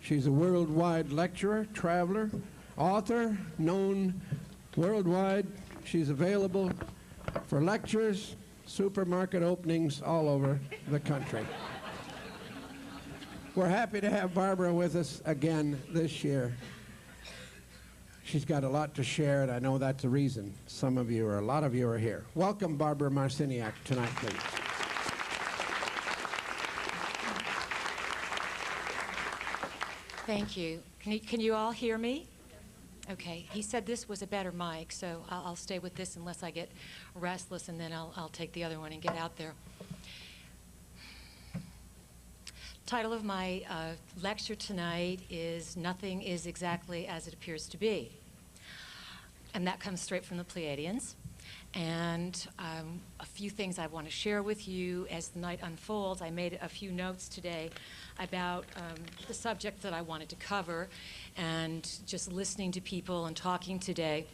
She's a worldwide lecturer, traveler, author, known worldwide. She's available for lectures, supermarket openings all over the country. We're happy to have Barbara with us again this year. She's got a lot to share, and I know that's the reason some of you, or a lot of you, are here. Welcome, Barbara Marciniak, tonight, please. Thank you. Can you all hear me? Okay. He said this was a better mic, so I'll stay with this unless I get restless, and then I'll take the other one and get out there. Title of my lecture tonight is Nothing is Exactly as It Appears to Be. And that comes straight from the Pleiadians. And a few things I want to share with you as the night unfolds. I made a few notes today about the subject that I wanted to cover, and just listening to people and talking today,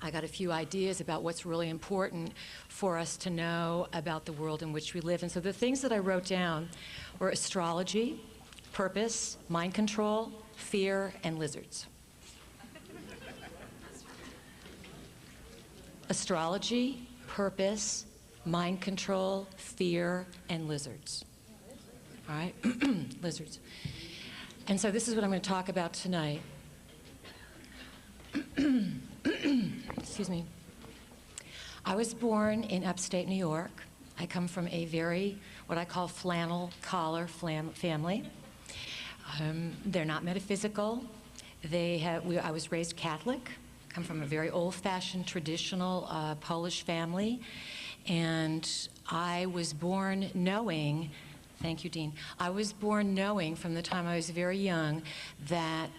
I got a few ideas about what's really important for us to know about the world in which we live. And so the things that I wrote down were astrology, purpose, mind control, fear, and lizards. Astrology, purpose, mind control, fear, and lizards. All right? Lizards. And so this is what I'm going to talk about tonight. Excuse me. I was born in upstate New York. I come from a very, what I call flannel collar family. They're not metaphysical. I was raised Catholic. Come from a very old-fashioned, traditional Polish family. And I was born knowing, thank you, Dean, I was born knowing from the time I was very young that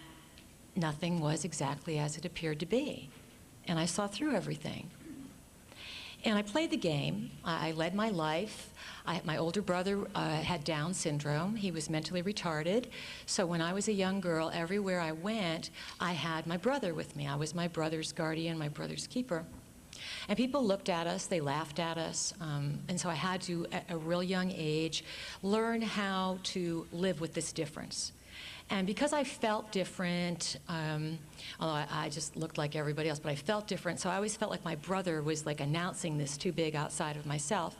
nothing was exactly as it appeared to be. And I saw through everything. And I played the game. I led my life. My older brother had Down syndrome. He was mentally retarded. So when I was a young girl, everywhere I went, I had my brother with me. I was my brother's guardian, my brother's keeper. And people looked at us, they laughed at us, and so I had to, at a real young age, learn how to live with this difference. And because I felt different, although I just looked like everybody else, but I felt different, so I always felt like my brother was like announcing this too big outside of myself.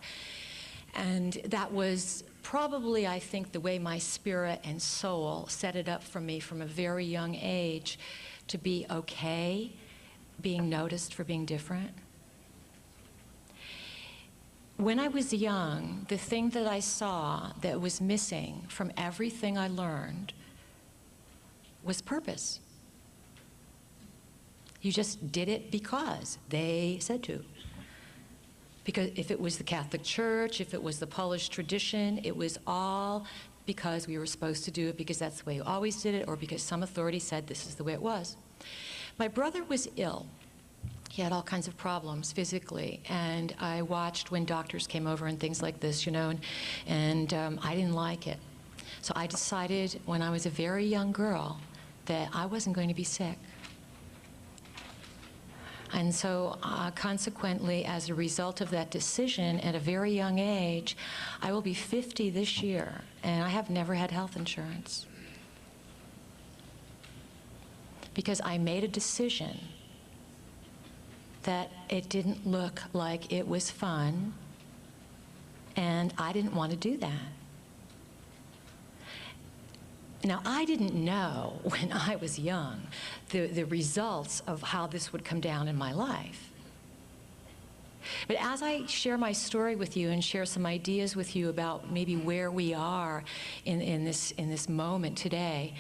And that was probably, I think, the way my spirit and soul set it up for me from a very young age to be okay being noticed for being different. When I was young, the thing that I saw that was missing from everything I learned was purpose. You just did it because they said to. Because if it was the Catholic Church, if it was the Polish tradition, it was all because we were supposed to do it because that's the way you always did it, or because some authority said this is the way it was. My brother was ill. He had all kinds of problems physically, and I watched when doctors came over and things like this, you know, and I didn't like it. So I decided when I was a very young girl that I wasn't going to be sick. And so consequently, as a result of that decision at a very young age, I will be 50 this year, and I have never had health insurance. Because I made a decision that it didn't look like it was fun, and I didn't want to do that. Now, I didn't know when I was young the results of how this would come down in my life. But as I share my story with you and share some ideas with you about maybe where we are in this moment today,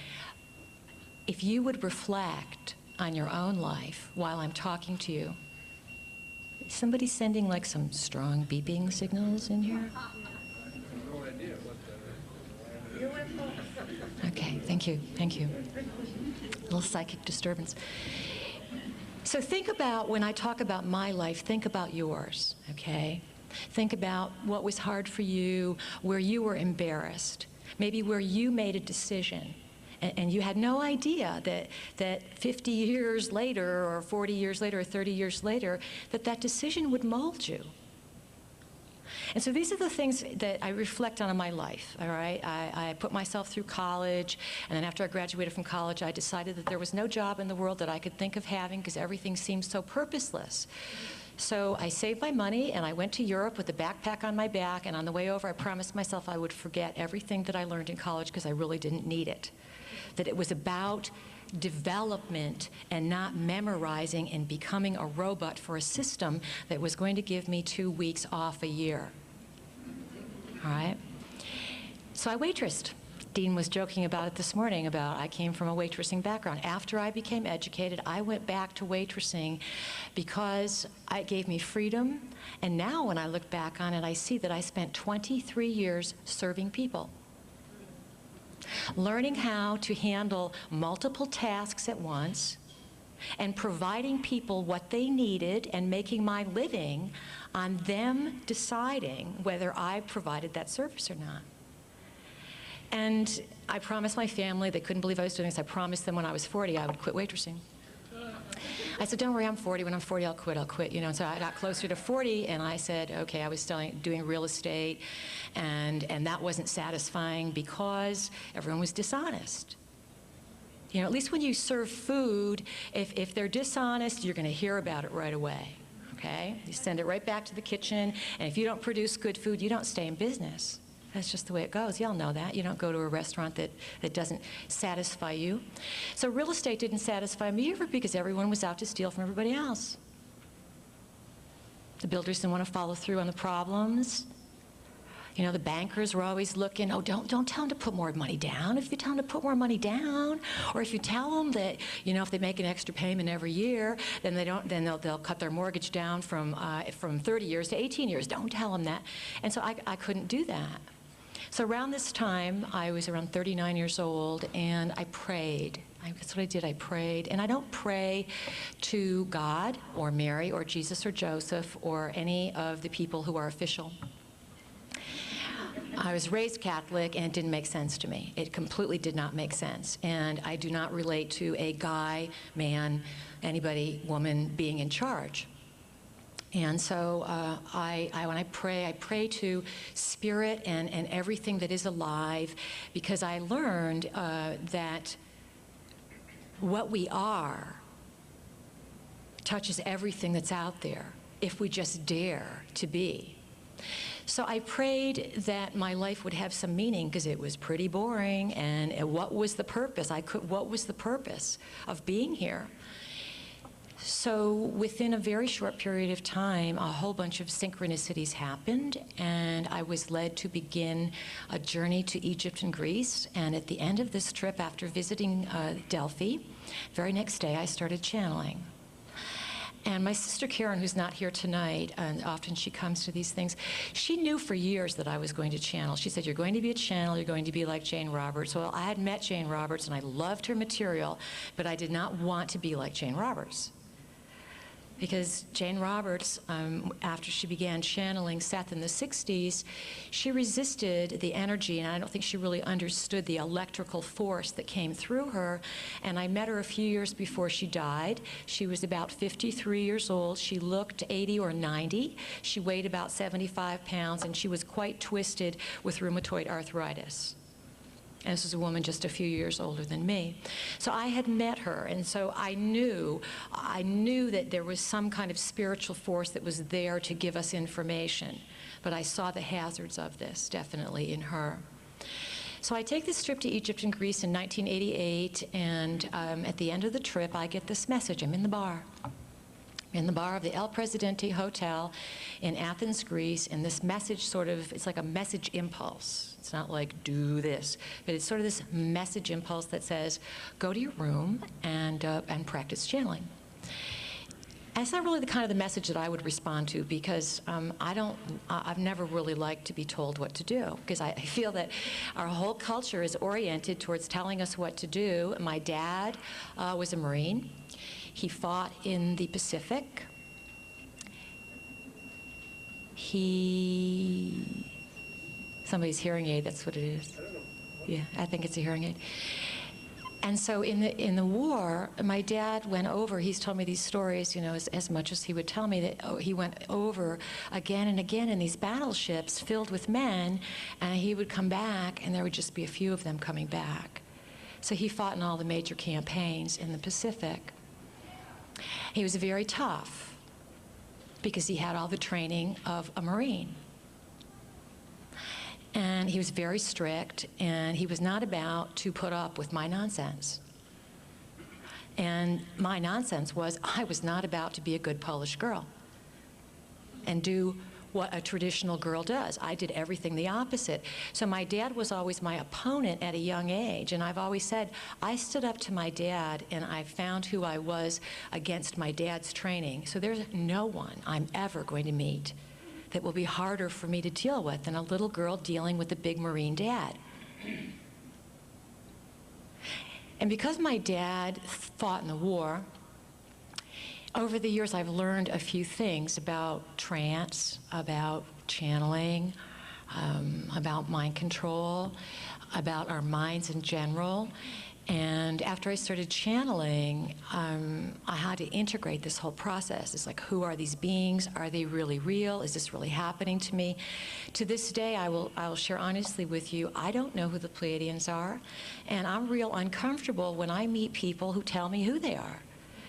if you would reflect on your own life while I'm talking to you. Is somebody sending like some strong beeping signals in here? Okay, thank you, thank you. A little psychic disturbance. So think about, when I talk about my life, think about yours, okay? Think about what was hard for you, where you were embarrassed, maybe where you made a decision, and you had no idea that 50 years later, or 40 years later, or 30 years later, that decision would mold you. And so these are the things that I reflect on in my life, all right? I put myself through college, and then after I graduated from college, I decided that there was no job in the world that I could think of having because everything seemed so purposeless. So I saved my money, and I went to Europe with a backpack on my back, and on the way over, I promised myself I would forget everything that I learned in college because I really didn't need it. That it was about development and not memorizing and becoming a robot for a system that was going to give me 2 weeks off a year. All right? So I waitressed. Dean was joking about it this morning about I came from a waitressing background. After I became educated, I went back to waitressing because it gave me freedom. And now when I look back on it, I see that I spent 23 years serving people. Learning how to handle multiple tasks at once and providing people what they needed and making my living on them deciding whether I provided that service or not. And I promised my family, they couldn't believe I was doing this, I promised them when I was 40 I would quit waitressing. I said, don't worry, I'm 40. When I'm 40, I'll quit, you know. And so I got closer to 40, and I said, okay, I was still doing real estate, and that wasn't satisfying because everyone was dishonest. You know, at least when you serve food, if they're dishonest, you're going to hear about it right away, okay? You send it right back to the kitchen, and if you don't produce good food, you don't stay in business. That's just the way it goes. Y'all know that. You don't go to a restaurant that doesn't satisfy you. So real estate didn't satisfy me either because everyone was out to steal from everybody else. The builders didn't want to follow through on the problems. You know, the bankers were always looking, oh, don't tell them to put more money down. If you tell them to put more money down, or if you tell them that, you know, if they make an extra payment every year, then they'll cut their mortgage down from 30 years to 18 years. Don't tell them that. And so I couldn't do that. So around this time, I was around 39 years old, and I prayed. That's what I did. I prayed. And I don't pray to God or Mary or Jesus or Joseph or any of the people who are official. I was raised Catholic, and it didn't make sense to me. It completely did not make sense. And I do not relate to a guy, man, anybody, woman being in charge. And so when I pray to spirit and everything that is alive, because I learned that what we are touches everything that's out there if we just dare to be. So I prayed that my life would have some meaning because it was pretty boring, and what was the purpose? What was the purpose of being here? So within a very short period of time, a whole bunch of synchronicities happened, and I was led to begin a journey to Egypt and Greece. And at the end of this trip, after visiting Delphi, very next day I started channeling. And my sister Karen, who's not here tonight, and often she comes to these things, she knew for years that I was going to channel. She said, you're going to be a channel, you're going to be like Jane Roberts. Well, I had met Jane Roberts, and I loved her material, but I did not want to be like Jane Roberts. Because Jane Roberts, after she began channeling Seth in the 60s, she resisted the energy, and I don't think she really understood the electrical force that came through her. And I met her a few years before she died. She was about 53 years old. She looked 80 or 90. She weighed about 75 pounds, and she was quite twisted with rheumatoid arthritis. And this was a woman just a few years older than me. So I had met her, and so I knew that there was some kind of spiritual force that was there to give us information. But I saw the hazards of this, definitely, in her. So I take this trip to Egypt and Greece in 1988, and at the end of the trip, I get this message. I'm in the bar. In the bar of the El Presidente Hotel in Athens, Greece, and this message it's like a message impulse. It's not like, do this, but it's sort of this message impulse that says, go to your room and practice channeling. And it's not really the kind of the message that I would respond to because I've never really liked to be told what to do because I feel that our whole culture is oriented towards telling us what to do. My dad was a Marine. He fought in the Pacific. Somebody's hearing aid, that's what it is. I don't know. Yeah, I think it's a hearing aid. And so in the war, my dad went over, he's told me these stories, you know, as much as he would tell me, that he went over again and again in these battleships filled with men, and he would come back, and there would just be a few of them coming back. So he fought in all the major campaigns in the Pacific. He was very tough because he had all the training of a Marine. And he was very strict, and he was not about to put up with my nonsense. And my nonsense was, I was not about to be a good Polish girl and do what a traditional girl does. I did everything the opposite. So my dad was always my opponent at a young age, and I've always said, I stood up to my dad, and I found who I was against my dad's training. So there's no one I'm ever going to meet that will be harder for me to deal with than a little girl dealing with a big Marine dad. And because my dad fought in the war, over the years I've learned a few things about trance, about channeling, about mind control, about our minds in general. And after I started channeling, I had to integrate this whole process. It's like, who are these beings? Are they really real? Is this really happening to me? To this day, I will share honestly with you, I don't know who the Pleiadians are, and I'm real uncomfortable when I meet people who tell me who they are.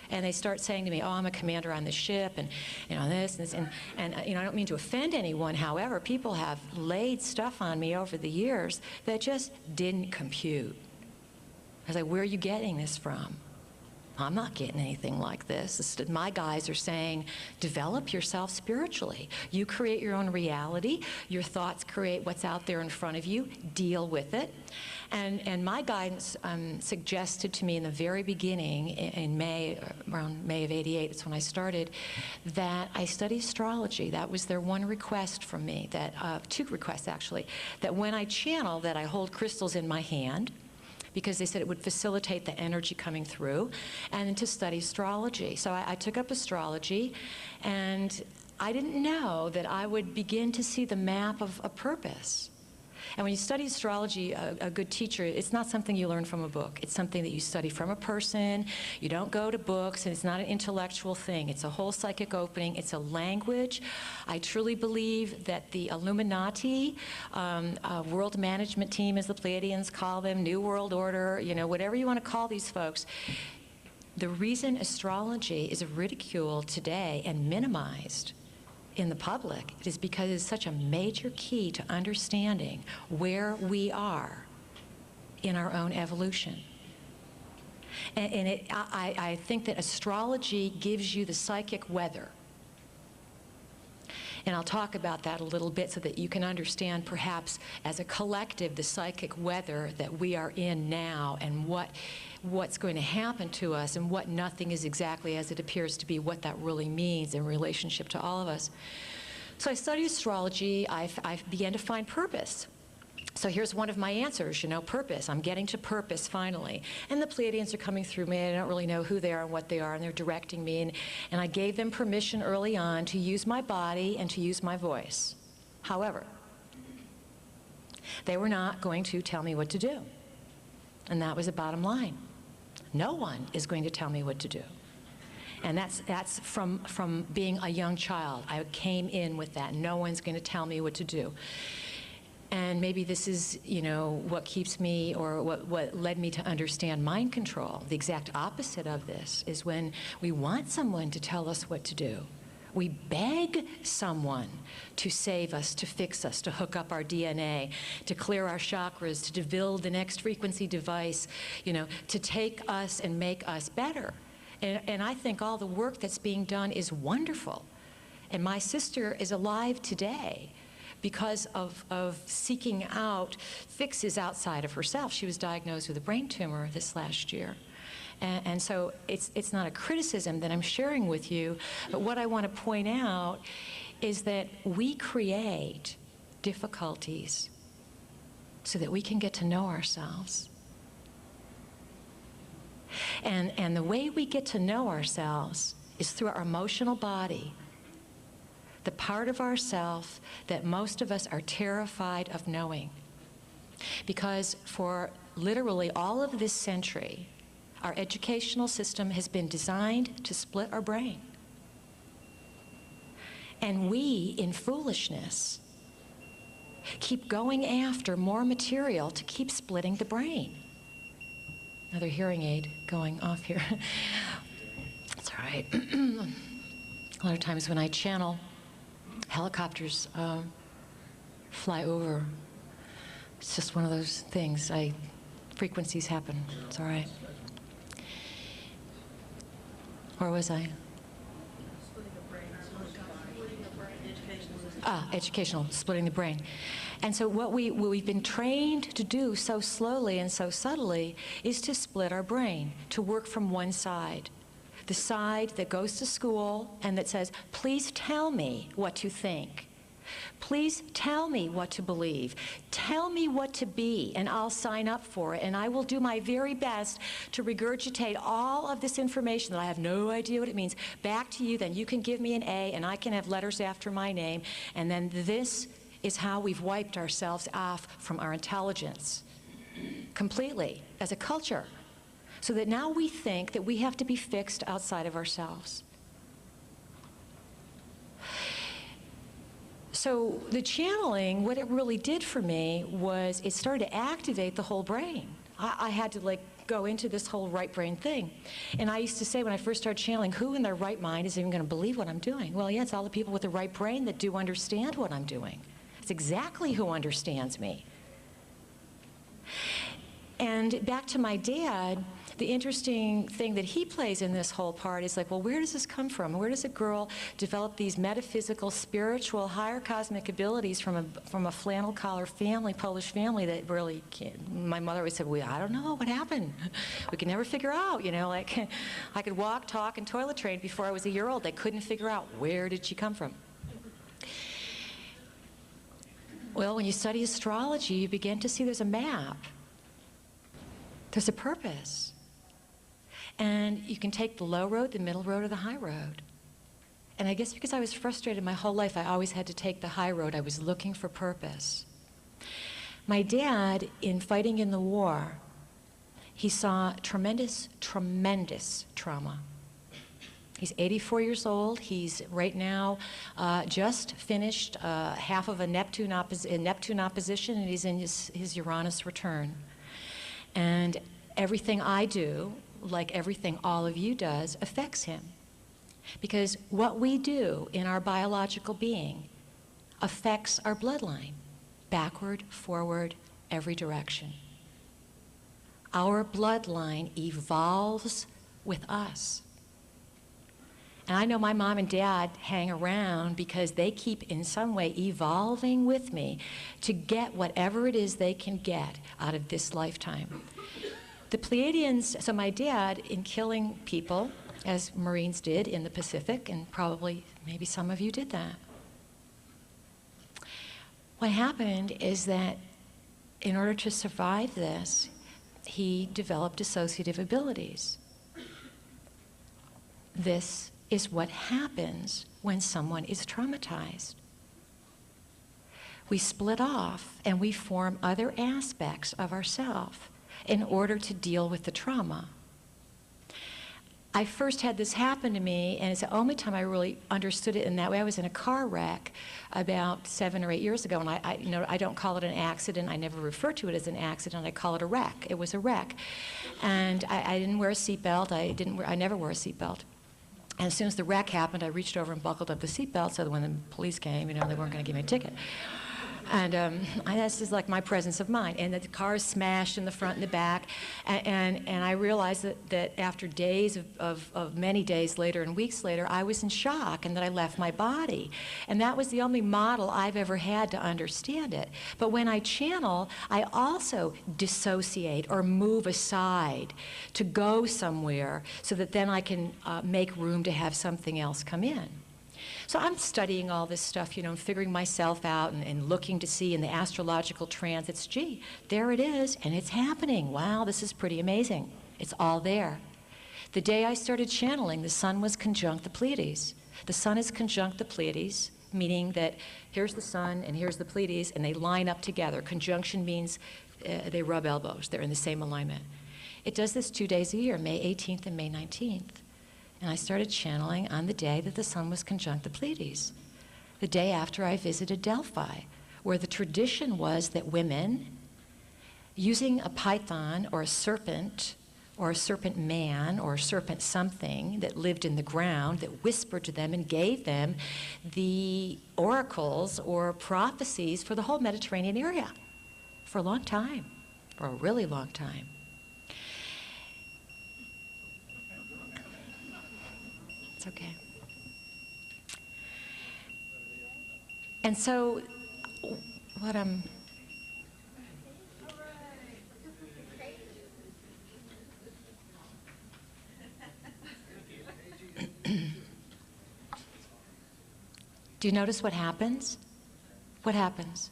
And they start saying to me, oh, I'm a commander on the ship, and you know, this and this, and you know, I don't mean to offend anyone. However, people have laid stuff on me over the years that just didn't compute. I was like, where are you getting this from? I'm not getting anything like this. My guys are saying, develop yourself spiritually. You create your own reality. Your thoughts create what's out there in front of you. Deal with it. And my guidance suggested to me in the very beginning, in May, around May of '88, that's when I started, that I study astrology. That was their one request from me, that two requests actually, that when I channel, that I hold crystals in my hand, because they said it would facilitate the energy coming through, and to study astrology. So I took up astrology, and I didn't know that I would begin to see the map of a purpose. And when you study astrology, a good teacher, it's not something you learn from a book. It's something that you study from a person. You don't go to books, and it's not an intellectual thing. It's a whole psychic opening. It's a language. I truly believe that the Illuminati, world management team, as the Pleiadians call them, New World Order, you know, whatever you want to call these folks, the reason astrology is ridiculed today and minimized in the public, it is because it's such a major key to understanding where we are in our own evolution. And I think that astrology gives you the psychic weather. And I'll talk about that a little bit so that you can understand, perhaps as a collective, the psychic weather that we are in now, and what's going to happen to us, and what nothing is exactly as it appears to be, what that really means in relationship to all of us. So I studied astrology. I began to find purpose. So here's one of my answers, you know, purpose. I'm getting to purpose finally. And the Pleiadians are coming through me. I don't really know who they are and what they are, and they're directing me. And I gave them permission early on to use my body and to use my voice. However, they were not going to tell me what to do. And that was the bottom line. No one is going to tell me what to do. And that's from being a young child. I came in with that. No one's going to tell me what to do. And maybe this is, you know, what keeps me, or what led me to understand mind control. The exact opposite of this is when we want someone to tell us what to do. We beg someone to save us, to fix us, to hook up our DNA, to clear our chakras, to build the next frequency device, you know, to take us and make us better. And I think all the work that's being done is wonderful. And my sister is alive today because of seeking out fixes outside of herself. She was diagnosed with a brain tumor this last year. And so it's not a criticism that I'm sharing with you, but what I want to point out is that we create difficulties so that we can get to know ourselves. And the way we get to know ourselves is through our emotional body, the part of ourself that most of us are terrified of knowing. Because for literally all of this century, our educational system has been designed to split our brain. And we, in foolishness, keep going after more material to keep splitting the brain. Another hearing aid going off here. It's all right. A lot of times when I channel, helicopters fly over. It's just one of those things. Frequencies happen. It's all right. Where was I? Educational, splitting the brain. And so what we've been trained to do so slowly and so subtly is to split our brain, to work from one side. The side that goes to school and that says, please tell me what to think. Please tell me what to believe. Tell me what to be, and I'll sign up for it. And I will do my very best to regurgitate all of this information that I have no idea what it means back to you. Then you can give me an A, and I can have letters after my name. And then this is how we've wiped ourselves off from our intelligence completely as a culture. So that now we think that we have to be fixed outside of ourselves. So the channeling, what it really did for me was it started to activate the whole brain. I had to go into this whole right brain thing. And I used to say when I first started channeling, who in their right mind is even going to believe what I'm doing? Well, yeah, it's all the people with the right brain that do understand what I'm doing. It's exactly who understands me. And back to my dad, the interesting thing that he plays in this whole part is well, where does this come from? Where does a girl develop these metaphysical, spiritual, higher cosmic abilities from a flannel collar family, Polish family that really can't? My mother always said, I don't know what happened. We can never figure out, I could walk, talk, and toilet train before I was a year old. They couldn't figure out where did she come from. Well, when you study astrology, you begin to see there's a map. There's a purpose. And you can take the low road, the middle road, or the high road. And I guess because I was frustrated my whole life, I always had to take the high road. I was looking for purpose. My dad, in fighting in the war, he saw tremendous, tremendous trauma. He's 84 years old. He's right now just finished half of a Neptune opposition, and he's in his Uranus return. And everything I do, like everything all of you does, affects him. Because what we do in our biological being affects our bloodline, backward, forward, every direction. Our bloodline evolves with us. And I know my mom and dad hang around because they keep in some way evolving with me to get whatever it is they can get out of this lifetime. The Pleiadians, so my dad, in killing people, as Marines did in the Pacific, and probably maybe some of you did that. What happened is that in order to survive this, he developed dissociative abilities. This is what happens when someone is traumatized. We split off and we form other aspects of ourselves in order to deal with the trauma. I first had this happen to me, and it's the only time I really understood it in that way. I was in a car wreck about 7 or 8 years ago, and I don't call it an accident. I never refer to it as an accident. I call it a wreck. It was a wreck, and I didn't wear a seatbelt. I never wore a seatbelt. And as soon as the wreck happened, I reached over and buckled up the seatbelt so that when the police came, they weren't going to give me a ticket. And that's just like my presence of mind. And the car smashed in the front and the back. And I realized that after days of many days later and weeks later, I was in shock and that I left my body. And that was the only model I've ever had to understand it. But when I channel, I also dissociate or move aside to go somewhere so that then I can make room to have something else come in. So I'm studying all this stuff, figuring myself out and looking to see in the astrological transits, gee, there it is, and it's happening. Wow, this is pretty amazing. It's all there. The day I started channeling, the sun was conjunct the Pleiades. The sun is conjunct the Pleiades, meaning that here's the sun and here's the Pleiades, and they line up together. Conjunction means they rub elbows. They're in the same alignment. It does this 2 days a year, May 18th and May 19th. And I started channeling on the day that the sun was conjunct the Pleiades, the day after I visited Delphi, where the tradition was that women, using a python or a serpent man or a serpent something that lived in the ground, that whispered to them and gave them the oracles or prophecies for the whole Mediterranean area for a long time, for a really long time. It's okay. And so what do you notice what happens? What happens?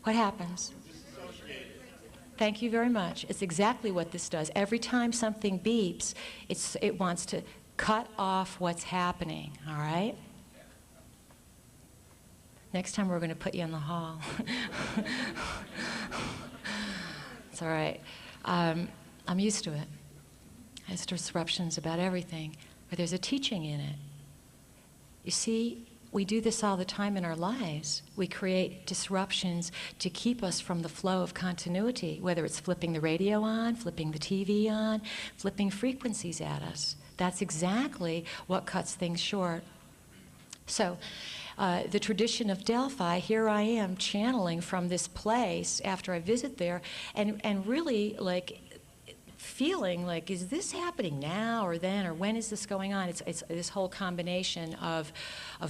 What happens? Thank you very much. It's exactly what this does. Every time something beeps, it wants to cut off what's happening, all right? Next time we're going to put you in the hall. It's all right. I'm used to it. There's disruptions about everything, but there's a teaching in it. You see, we do this all the time in our lives. We create disruptions to keep us from the flow of continuity, whether it's flipping the radio on, flipping the TV on, flipping frequencies at us. That's exactly what cuts things short. So, the tradition of Delphi, here I am channeling from this place after I visit there, and really like feeling like, is this happening now or then, or when is this going on? It's this whole combination of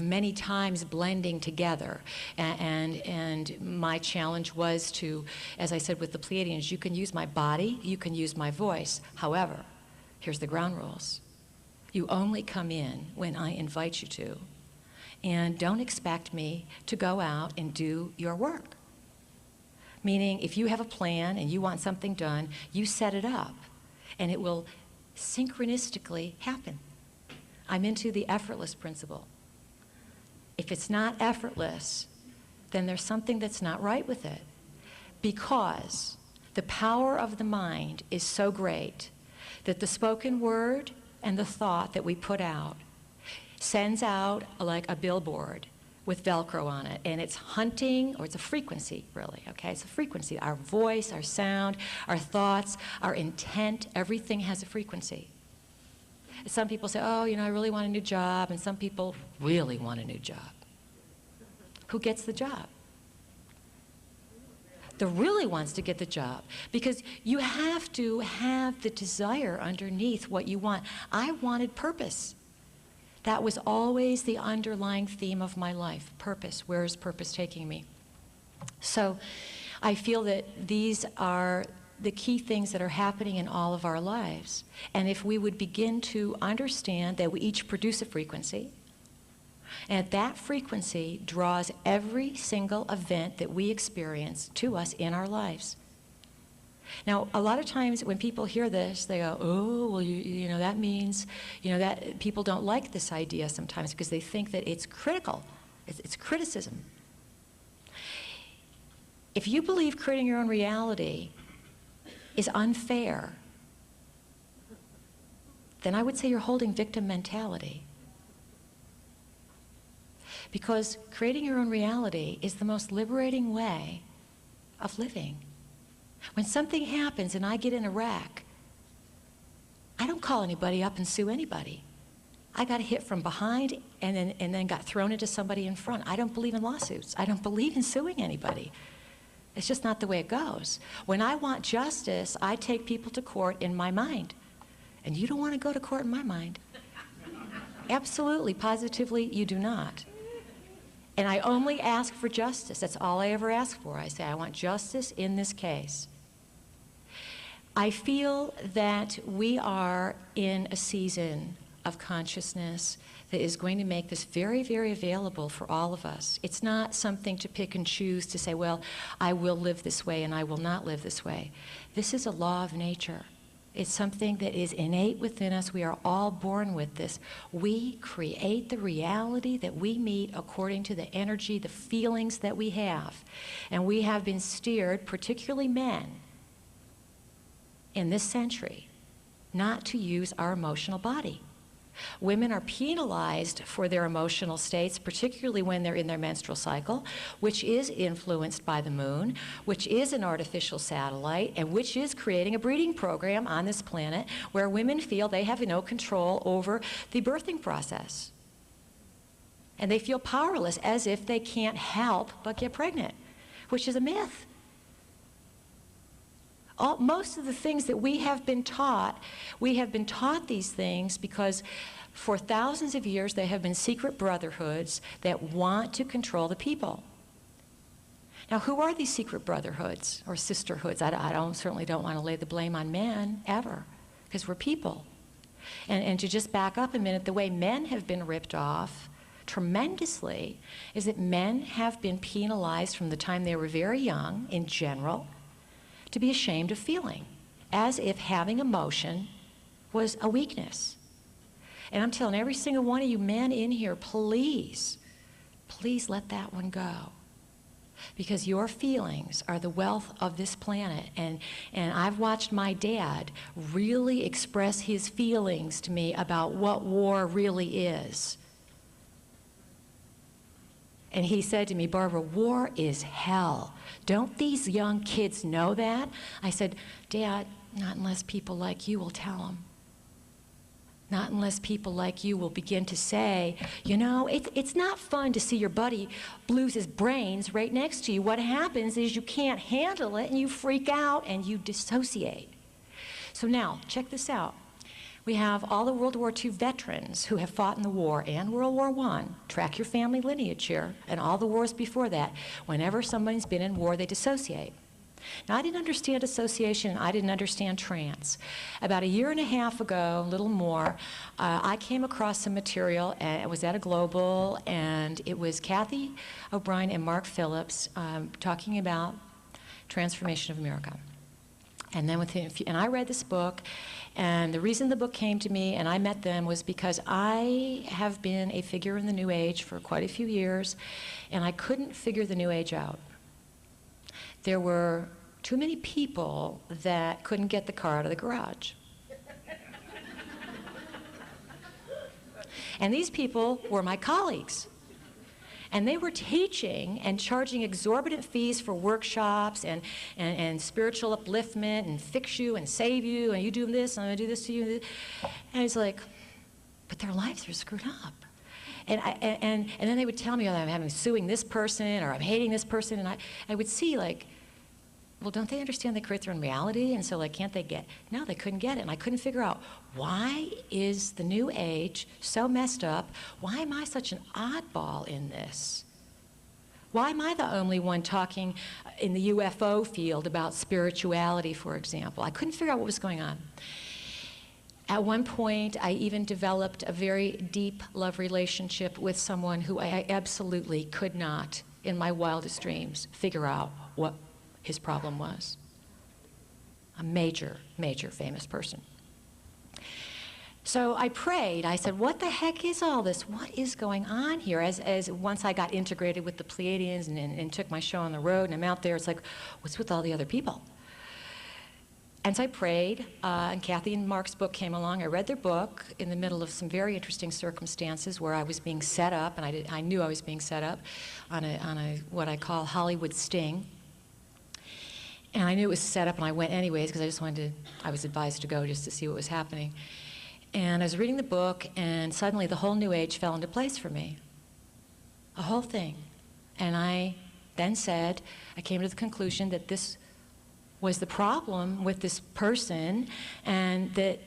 many times blending together. And my challenge was to, as I said with the Pleiadians, you can use my body, you can use my voice. However, here's the ground rules. You only come in when I invite you to. And don't expect me to go out and do your work. Meaning, if you have a plan and you want something done, you set it up, and it will synchronistically happen. I'm into the effortless principle. If it's not effortless, then there's something that's not right with it. Because the power of the mind is so great that the spoken word and the thought that we put out sends out like a billboard with Velcro on it, and it's hunting, or it's a frequency, really, okay? It's a frequency. Our voice, our sound, our thoughts, our intent, everything has a frequency. Some people say, oh, you know, I really want a new job, and some people really want a new job. Who gets the job? The really wants to get the job, because you have to have the desire underneath what you want. I wanted purpose. That was always the underlying theme of my life, purpose. Where is purpose taking me? So I feel that these are the key things that are happening in all of our lives. And if we would begin to understand that we each produce a frequency, and that frequency draws every single event that we experience to us in our lives. Now, a lot of times when people hear this, they go, oh, well, you know, that means, you know, that people don't like this idea sometimes because they think that it's critical. It's criticism. If you believe creating your own reality is unfair, then I would say you're holding victim mentality. Because creating your own reality is the most liberating way of living. When something happens and I get in a wreck, I don't call anybody up and sue anybody. I got hit from behind and then got thrown into somebody in front. I don't believe in lawsuits. I don't believe in suing anybody. It's just not the way it goes. When I want justice, I take people to court in my mind. And you don't want to go to court in my mind. Absolutely, positively, you do not. And I only ask for justice. That's all I ever ask for. I say, I want justice in this case. I feel that we are in a season of consciousness that is going to make this very, very available for all of us. It's not something to pick and choose to say, well, I will live this way and I will not live this way. This is a law of nature. It's something that is innate within us. We are all born with this. We create the reality that we meet according to the energy, the feelings that we have. And we have been steered, particularly men, in this century, not to use our emotional body. Women are penalized for their emotional states, particularly when they're in their menstrual cycle, which is influenced by the moon, which is an artificial satellite, and which is creating a breeding program on this planet where women feel they have no control over the birthing process. And they feel powerless, as if they can't help but get pregnant, which is a myth. Most of the things that we have been taught these things because for thousands of years there have been secret brotherhoods that want to control the people. Now, who are these secret brotherhoods or sisterhoods? I certainly don't want to lay the blame on men, ever, because we're people. And to just back up a minute, the way men have been ripped off tremendously is that men have been penalized from the time they were very young, in general, to be ashamed of feeling, as if having emotion was a weakness. And I'm telling every single one of you men in here, please, please let that one go. Because your feelings are the wealth of this planet. And I've watched my dad really express his feelings to me about what war really is. And he said to me, Barbara, war is hell. Don't these young kids know that? I said, Dad, not unless people like you will tell them. Not unless people like you will begin to say, you know, it's not fun to see your buddy lose his brains right next to you. What happens is you can't handle it and you freak out and you dissociate. So now, check this out. We have all the World War II veterans who have fought in the war and World War I. Track your family lineage here, and all the wars before that. Whenever somebody's been in war, they dissociate. Now, I didn't understand dissociation. I didn't understand trance. About a year and a half ago, a little more, I came across some material, and it was at a Global, and it was Kathy O'Brien and Mark Phillips talking about transformation of America. And then and I read this book, and the reason the book came to me and I met them was because I have been a figure in the New Age for quite a few years, and I couldn't figure the New Age out. There were too many people that couldn't get the car out of the garage. And these people were my colleagues. And they were teaching and charging exorbitant fees for workshops and spiritual upliftment and fix you and save you and you do this and I'm going to do this to you. And it's like, but their lives are screwed up. And then they would tell me, oh, I'm suing this person or I'm hating this person. And I would see, like, well, don't they understand they create their own reality? And so, like, can't they get? No, they couldn't get it. And I couldn't figure out, why is the New Age so messed up? Why am I such an oddball in this? Why am I the only one talking in the UFO field about spirituality, for example? I couldn't figure out what was going on. At one point, I even developed a very deep love relationship with someone who I absolutely could not, in my wildest dreams, figure out what his problem was. A major, major famous person. So I prayed. I said, what the heck is all this? What is going on here? As once I got integrated with the Pleiadians and took my show on the road and I'm out there, it's like, what's with all the other people? And so I prayed, and Kathy and Mark's book came along. I read their book in the middle of some very interesting circumstances where I was being set up, and I knew I was being set up on a what I call Hollywood sting. And I knew it was set up, and I went anyways because I just wanted to, I was advised to go just to see what was happening. And I was reading the book, and suddenly the whole New Age fell into place for me. A whole thing. And I then said, I came to the conclusion that this was the problem with this person, and that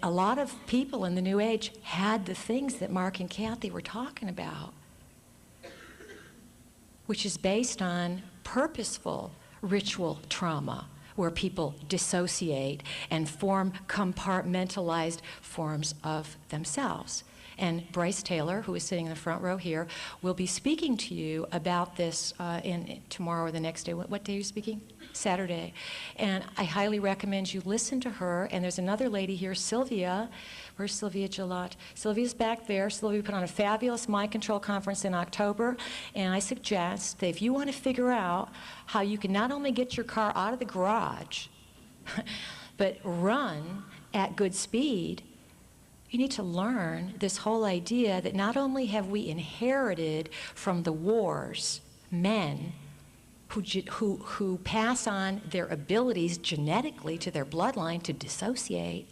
a lot of people in the New Age had the things that Mark and Kathy were talking about, which is based on purposeful ritual trauma, where people dissociate and form compartmentalized forms of themselves. And Bryce Taylor, who is sitting in the front row here, will be speaking to you about this tomorrow or the next day. What day are you speaking? Saturday. And I highly recommend you listen to her. And there's another lady here, Sylvia. Where's Sylvia Gillot? Sylvia's back there. Sylvia put on a fabulous mind control conference in October. And I suggest that if you want to figure out how you can not only get your car out of the garage, but run at good speed, you need to learn this whole idea that not only have we inherited from the wars men who pass on their abilities genetically to their bloodline to dissociate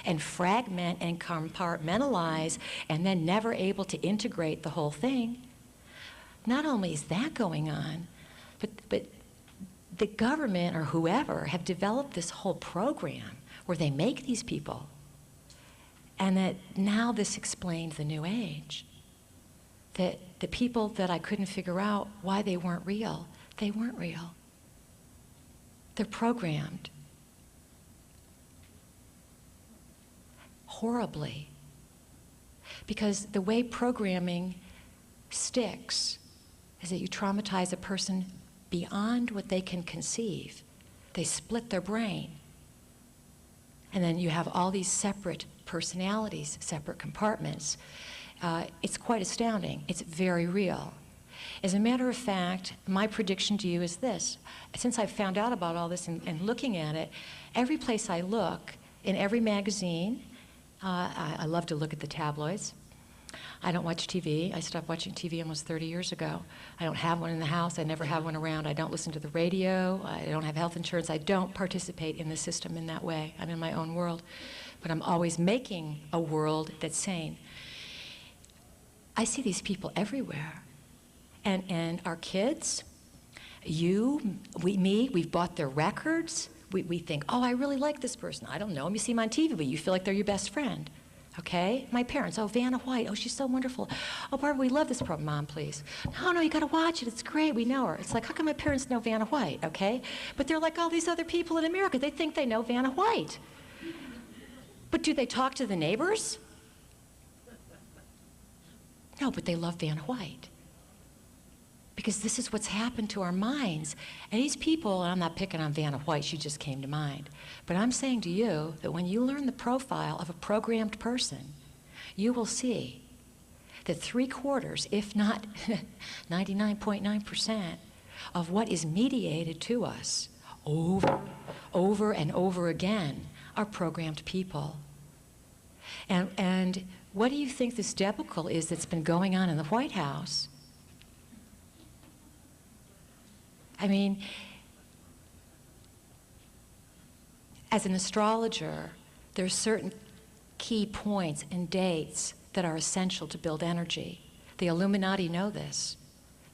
and fragment and compartmentalize and then never able to integrate the whole thing. Not only is that going on, but the government or whoever have developed this whole program where they make these people. And that now this explains the New Age. That the people that I couldn't figure out why they weren't real, they weren't real. They're programmed. Horribly. Because the way programming sticks is that you traumatize a person beyond what they can conceive. They split their brain. And then you have all these separate personalities, separate compartments. It's quite astounding. It's very real. As a matter of fact, my prediction to you is this. Since I've found out about all this and looking at it, every place I look, in every magazine, I love to look at the tabloids. I don't watch TV. I stopped watching TV almost 30 years ago. I don't have one in the house. I never have one around. I don't listen to the radio. I don't have health insurance. I don't participate in the system in that way. I'm in my own world. But I'm always making a world that's sane. I see these people everywhere. And our kids, we've bought their records. We think, oh, I really like this person. I don't know him. You see him on TV, but you feel like they're your best friend. Okay? My parents, oh, Vanna White, oh, she's so wonderful. Oh, Barbara, we love this program. Mom, please. No, you got to watch it. It's great. We know her. It's like, how come my parents know Vanna White, okay? But they're like all these other people in America. They think they know Vanna White. But do they talk to the neighbors? No, but they love Vanna White. Because this is what's happened to our minds. And these people, and I'm not picking on Vanna White, she just came to mind. But I'm saying to you that when you learn the profile of a programmed person, you will see that 3/4, if not 99.9%, of what is mediated to us over and over again are programmed people. And what do you think this debacle is that's been going on in the White House? I mean, as an astrologer, there's certain key points and dates that are essential to build energy. The Illuminati know this.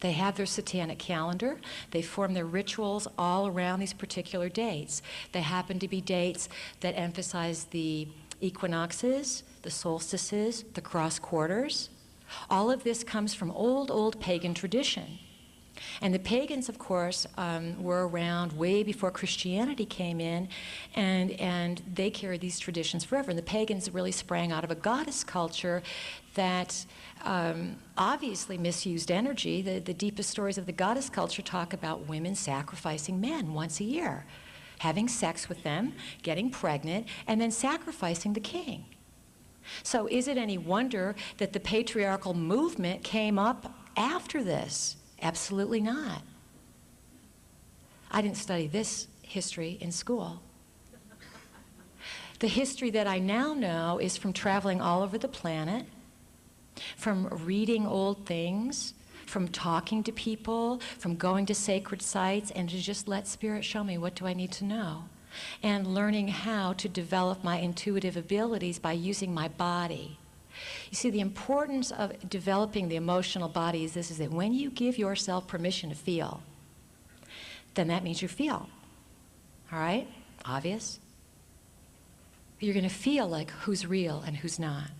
They have their satanic calendar. They form their rituals all around these particular dates. They happen to be dates that emphasize the equinoxes, the solstices, the cross quarters. All of this comes from old pagan tradition. And the pagans, of course, were around way before Christianity came in, and they carried these traditions forever. And the pagans really sprang out of a goddess culture that obviously misused energy. The deepest stories of the goddess culture talk about women sacrificing men once a year, having sex with them, getting pregnant, and then sacrificing the king. So is it any wonder that the patriarchal movement came up after this? Absolutely not. I didn't study this history in school. The history that I now know is from traveling all over the planet, from reading old things, from talking to people, from going to sacred sites, and to just let Spirit show me what do I need to know, and learning how to develop my intuitive abilities by using my body. You see, the importance of developing the emotional body is this, is that when you give yourself permission to feel, then that means you feel. All right? Obvious? You're going to feel like who's real and who's not,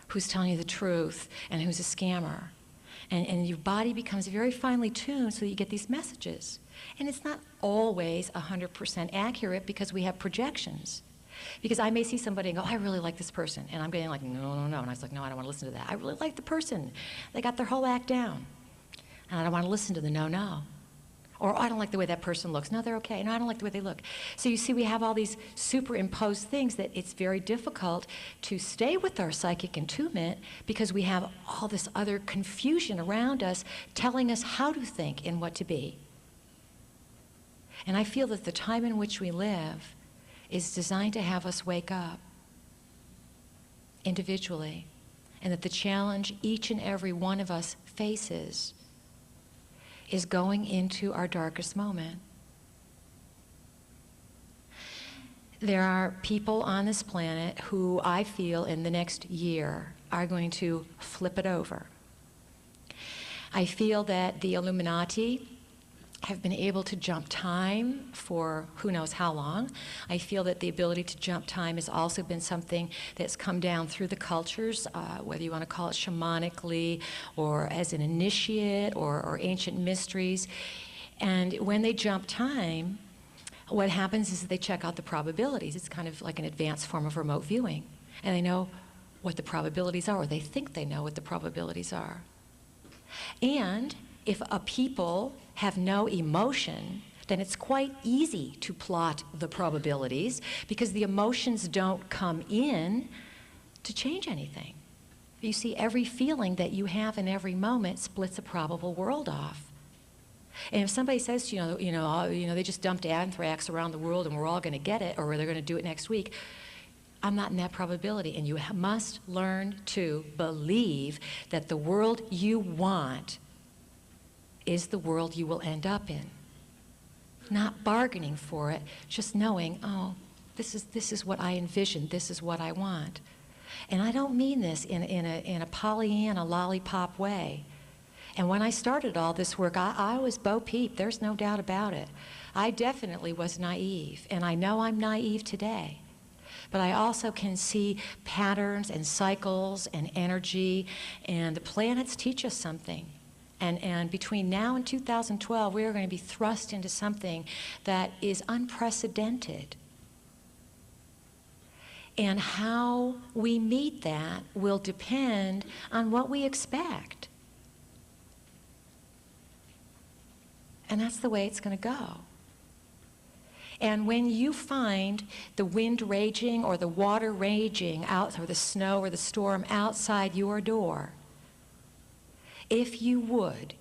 who's telling you the truth and who's a scammer. And your body becomes very finely tuned so that you get these messages. And it's not always 100% accurate because we have projections. Because I may see somebody and go, I really like this person. And I'm getting like, no. And I was like, no, I don't want to listen to that. I really like the person. They got their whole act down. And I don't want to listen to the no. Or, I don't like the way that person looks. No, they're okay. No, I don't like the way they look. So you see, we have all these superimposed things that it's very difficult to stay with our psychic attunement because we have all this other confusion around us telling us how to think and what to be. And I feel that the time in which we live is designed to have us wake up individually, and that the challenge each and every one of us faces is going into our darkest moment. There are people on this planet who I feel in the next year are going to flip it over. I feel that the Illuminati have been able to jump time for who knows how long. I feel that the ability to jump time has also been something that's come down through the cultures, whether you want to call it shamanically or as an initiate or ancient mysteries. And when they jump time, what happens is that they check out the probabilities. It's kind of like an advanced form of remote viewing. And they know what the probabilities are, or they think they know what the probabilities are. And if a people have no emotion, then it's quite easy to plot the probabilities because the emotions don't come in to change anything. You see, every feeling that you have in every moment splits a probable world off. And if somebody says to you, they just dumped anthrax around the world and we're all going to get it, or they're going to do it next week, I'm not in that probability. And you must learn to believe that the world you want is the world you will end up in. Not bargaining for it, just knowing, oh, this is what I envision, this is what I want. And I don't mean this in a Pollyanna lollipop way. And when I started all this work, I was Bo Peep, there's no doubt about it. I definitely was naive, and I know I'm naive today. But I also can see patterns and cycles and energy, and the planets teach us something. And between now and 2012, we are going to be thrust into something that is unprecedented. And how we meet that will depend on what we expect. And that's the way it's going to go. And when you find the wind raging or the water raging out, or the snow or the storm outside your door, if you would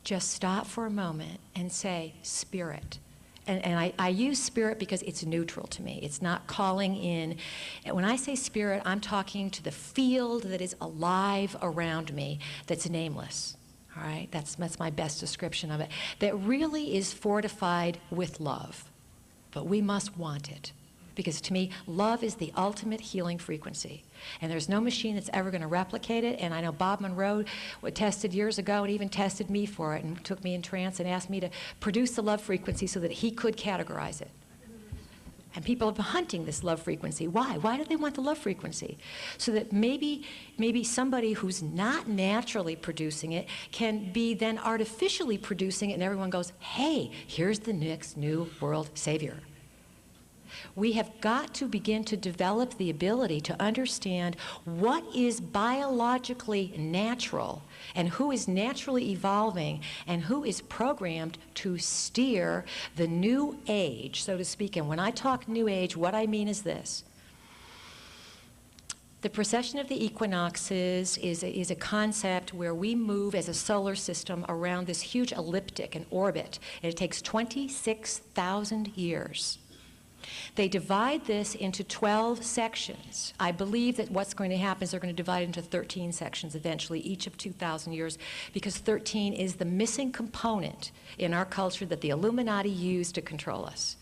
just stop for a moment and say, Spirit. And I use spirit because it's neutral to me. It's not calling in. And when I say spirit, I'm talking to the field that is alive around me that's nameless. All right? That's my best description of it. That really is fortified with love. But we must want it. Because to me, love is the ultimate healing frequency. And there's no machine that's ever going to replicate it. And I know Bob Monroe tested years ago and even tested me for it and took me in trance and asked me to produce the love frequency so that he could categorize it. And people have been hunting this love frequency. Why? Why do they want the love frequency? So that maybe somebody who's not naturally producing it can be then artificially producing it, and everyone goes, hey, here's the next new world savior. We have got to begin to develop the ability to understand what is biologically natural and who is naturally evolving and who is programmed to steer the new age, so to speak. And when I talk new age, what I mean is this. The precession of the equinoxes is a concept where we move as a solar system around this huge elliptic, an orbit, and it takes 26,000 years. They divide this into 12 sections. I believe that what's going to happen is they're going to divide it into 13 sections eventually, each of 2,000 years, because 13 is the missing component in our culture that the Illuminati use to control us.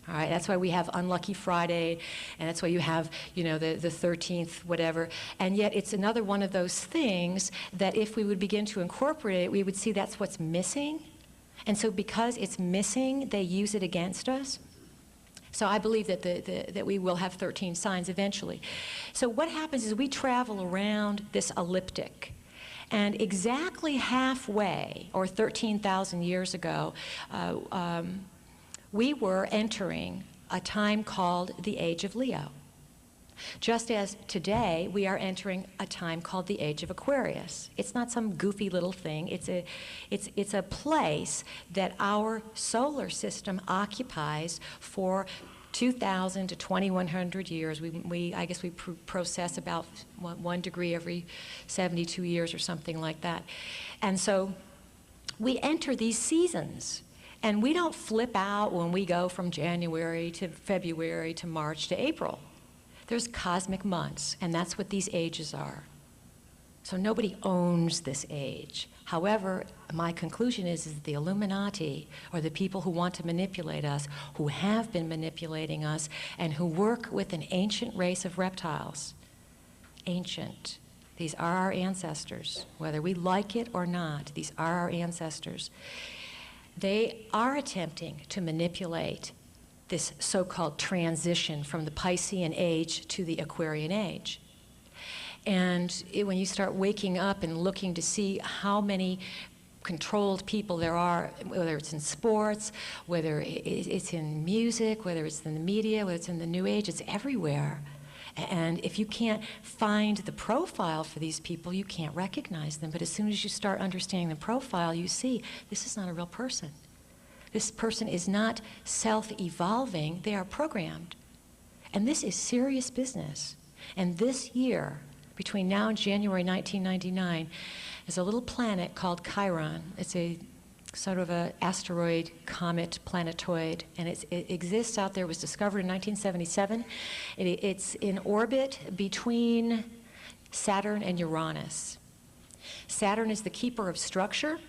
All right, that's why we have Unlucky Friday, and that's why you have, the 13th, whatever. And yet it's another one of those things that if we would begin to incorporate it, we would see that's what's missing. And so because it's missing, they use it against us. So I believe that that we will have 13 signs eventually. So what happens is we travel around this elliptic. And exactly halfway, or 13,000 years ago, we were entering a time called the Age of Leo. Just as today we are entering a time called the Age of Aquarius. It's not some goofy little thing. It's a place that our solar system occupies for 2,000 to 2,100 years. I guess we process about 1 degree every 72 years or something like that. And so we enter these seasons. And we don't flip out when we go from January to February to March to April. There's cosmic months, and that's what these ages are. So nobody owns this age. However, my conclusion is that the Illuminati, or the people who want to manipulate us, who have been manipulating us, and who work with an ancient race of reptiles, ancient. These are our ancestors. Whether we like it or not, these are our ancestors. They are attempting to manipulate this so-called transition from the Piscean age to the Aquarian age. And when you start waking up and looking to see how many controlled people there are, whether it's in sports, whether it's in music, whether it's in the media, whether it's in the New Age, it's everywhere. And if you can't find the profile for these people, you can't recognize them. But as soon as you start understanding the profile, you see this is not a real person. This person is not self-evolving. They are programmed. And this is serious business. And this year, between now and January 1999, is a little planet called Chiron. It's a sort of an asteroid, comet, planetoid, and it exists out there. It was discovered in 1977. It's in orbit between Saturn and Uranus. Saturn is the keeper of structure.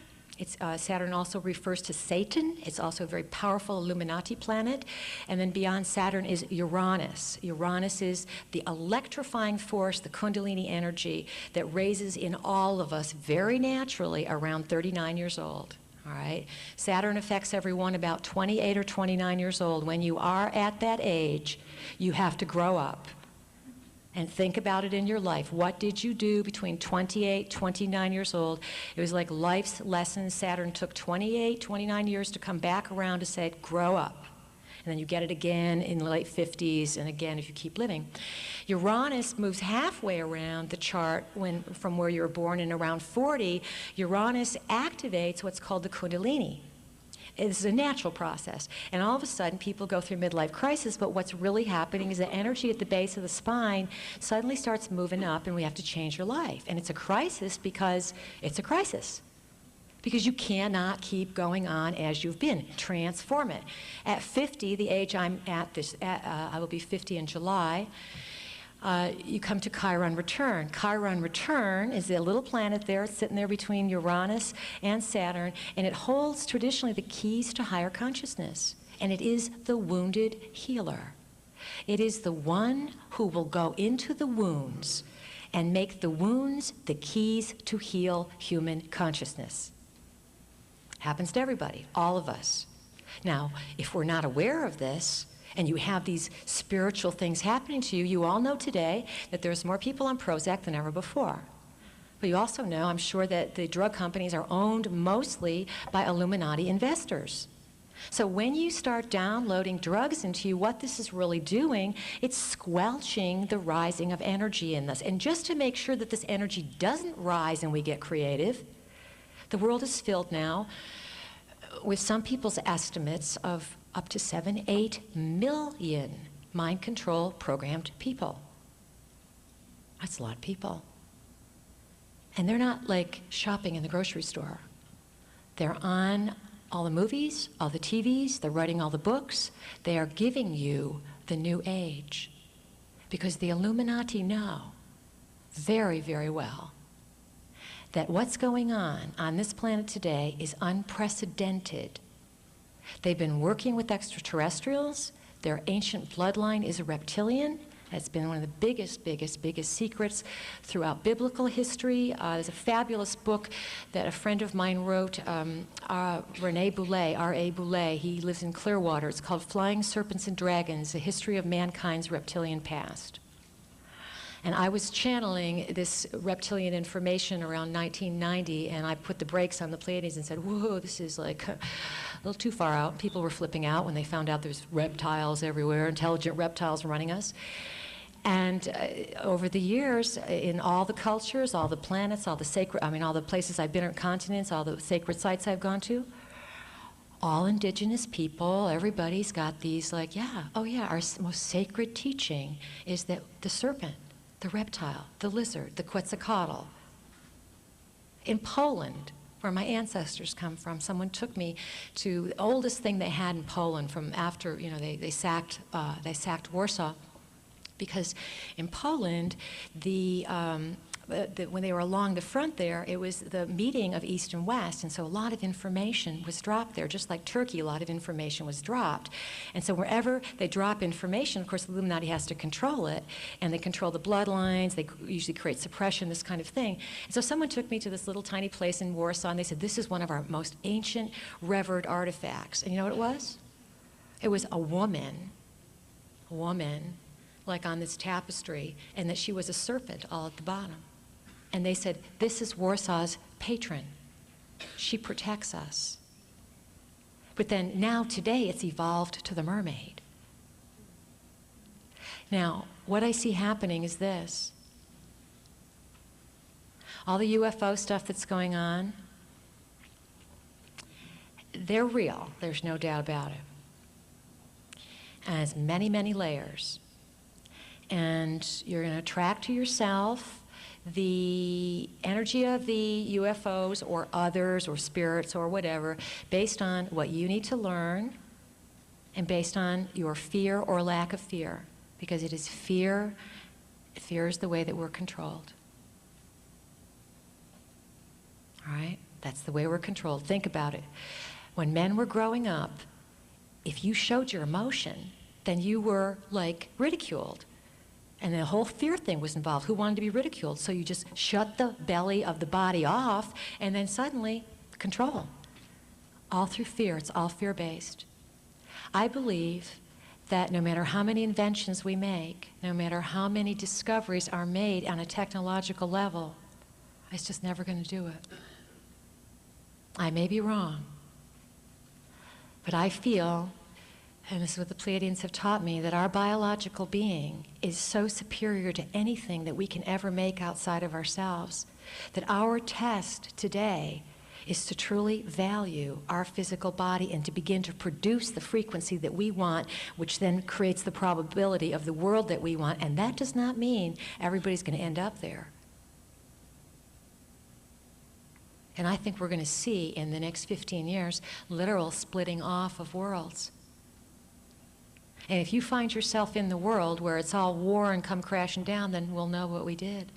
Saturn also refers to Satan. It's also a very powerful Illuminati planet. And then beyond Saturn is Uranus. Uranus is the electrifying force, the Kundalini energy that raises in all of us very naturally around 39 years old. All right? Saturn affects everyone about 28 or 29 years old. When you are at that age, you have to grow up. And think about it in your life. What did you do between 28, 29 years old? It was like life's lessons. Saturn took 28, 29 years to come back around to say, grow up. And then you get it again in the late 50s, and again if you keep living. Uranus moves halfway around the chart from where you were born, in around 40. Uranus activates what's called the Kundalini. It's a natural process. And all of a sudden, people go through midlife crisis, but what's really happening is the energy at the base of the spine suddenly starts moving up, and we have to change your life. And it's a crisis because it's a crisis. Because you cannot keep going on as you've been. Transform it. At 50, the age I'm at, I will be 50 in July, you come to Chiron return. Chiron return is a little planet there, it's sitting there between Uranus and Saturn, and it holds traditionally the keys to higher consciousness. And it is the wounded healer. It is the one who will go into the wounds and make the wounds the keys to heal human consciousness. Happens to everybody, all of us. Now, if we're not aware of this, and you have these spiritual things happening to you, you all know today that there's more people on Prozac than ever before. But you also know, I'm sure, that the drug companies are owned mostly by Illuminati investors. So when you start downloading drugs into you, what this is really doing, it's squelching the rising of energy in this. And just to make sure that this energy doesn't rise and we get creative, the world is filled now with some people's estimates of up to 7-8 million mind control programmed people. That's a lot of people. And they're not like shopping in the grocery store. They're on all the movies, all the TVs, they're writing all the books. They are giving you the new age. Because the Illuminati know very, very well that what's going on this planet today is unprecedented. They've been working with extraterrestrials. Their ancient bloodline is a reptilian. That's been one of the biggest secrets throughout biblical history. There's a fabulous book that a friend of mine wrote, Rene Boulay, R.A. Boulay. He lives in Clearwater. It's called Flying Serpents and Dragons, A History of Mankind's Reptilian Past. And I was channeling this reptilian information around 1990, and I put the brakes on the Pleiades and said, whoa, this is like a little too far out. People were flipping out when they found out there's reptiles everywhere, intelligent reptiles running us. And over the years, in all the cultures, all the planets, all the sacred, all the places I've been, or continents, all the sacred sites I've gone to, all indigenous people, everybody's got these like, yeah, oh yeah, our most sacred teaching is that the serpent, the reptile, the lizard, the Quetzalcoatl. In Poland, where my ancestors come from, someone took me to the oldest thing they had in Poland from after, they sacked Warsaw. Because in Poland, when they were along the front there, it was the meeting of East and West, and so a lot of information was dropped there. Just like Turkey, a lot of information was dropped. And so wherever they drop information, of course, the Illuminati has to control it, and they control the bloodlines, they usually create suppression, this kind of thing. And so someone took me to this little tiny place in Warsaw, and they said, this is one of our most ancient, revered artifacts. And you know what it was? It was a woman, like on this tapestry, and that she was a serpent all at the bottom. And they said, this is Warsaw's patron. She protects us. But then now today it's evolved to the mermaid. Now, what I see happening is this. All the UFO stuff that's going on, they're real. There's no doubt about it. And it's many, many layers. And you're going to attract to yourself the energy of the UFOs or others or spirits or whatever based on what you need to learn and based on your fear or lack of fear. Because it is fear. Fear is the way that we're controlled. All right? That's the way we're controlled. Think about it. When men were growing up, if you showed your emotion, then you were like ridiculed. And the whole fear thing was involved. Who wanted to be ridiculed? So you just shut the belly of the body off, and then suddenly, control. All through fear. It's all fear-based. I believe that no matter how many inventions we make, no matter how many discoveries are made on a technological level, it's just never going to do it. I may be wrong, but I feel, and this is what the Pleiadians have taught me, that our biological being is so superior to anything that we can ever make outside of ourselves, that our test today is to truly value our physical body and to begin to produce the frequency that we want, which then creates the probability of the world that we want. And that does not mean everybody's going to end up there. And I think we're going to see in the next 15 years literal splitting off of worlds. And if you find yourself in the world where it's all war and come crashing down, then we'll know what we did.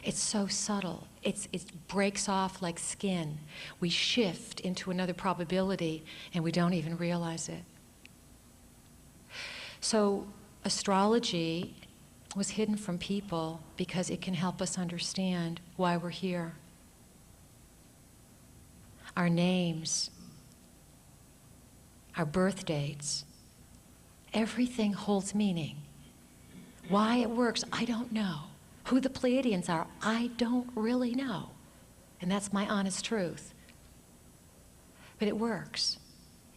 It's so subtle. It breaks off like skin. We shift into another probability and we don't even realize it. So astrology was hidden from people because it can help us understand why we're here. Our names, our birth dates, everything holds meaning. Why it works, I don't know. Who the Pleiadians are, I don't really know. And that's my honest truth. But it works.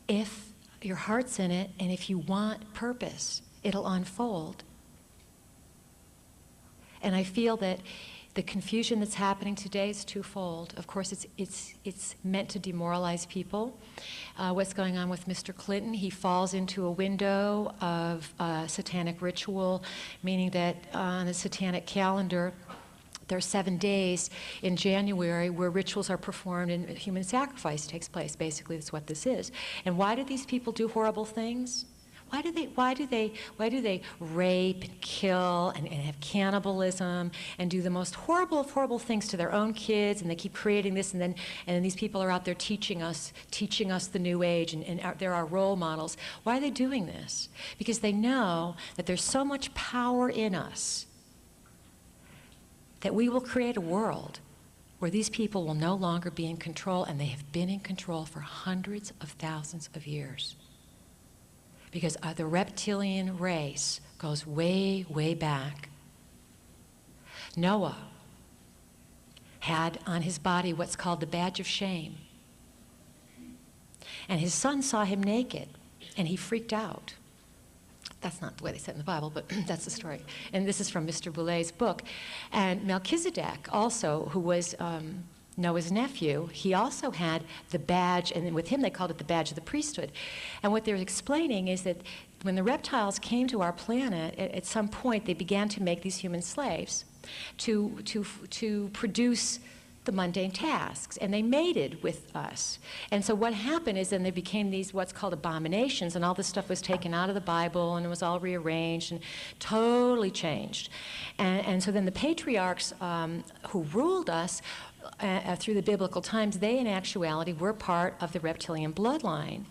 If your heart's in it, and if you want purpose, it'll unfold. And I feel that the confusion that's happening today is twofold. Of course, it's meant to demoralize people. What's going on with Mr. Clinton? He falls into a window of satanic ritual, meaning that on the satanic calendar, there are 7 days in January where rituals are performed and human sacrifice takes place. Basically, that's what this is. And why do these people do horrible things? Why do they rape and kill and have cannibalism and do the most horrible of horrible things to their own kids, and they keep creating this, and then these people are out there teaching us the new age, and they're our role models. Why are they doing this? Because they know that there's so much power in us that we will create a world where these people will no longer be in control, and they have been in control for hundreds of thousands of years. Because the reptilian race goes way, way back. Noah had on his body what's called the badge of shame. And his son saw him naked, and he freaked out. That's not the way they said it in the Bible, but that's the story. And this is from Mr. Boulet's book. And Melchizedek also, who was Noah's nephew, he also had the badge, and with him they called it the badge of the priesthood. And what they're explaining is that when the reptiles came to our planet, at some point they began to make these human slaves to produce the mundane tasks, and they mated with us. And so what happened is then they became these what's called abominations, and all this stuff was taken out of the Bible, and it was all rearranged and totally changed. And so then the patriarchs who ruled us through the biblical times, they in actuality were part of the reptilian bloodline.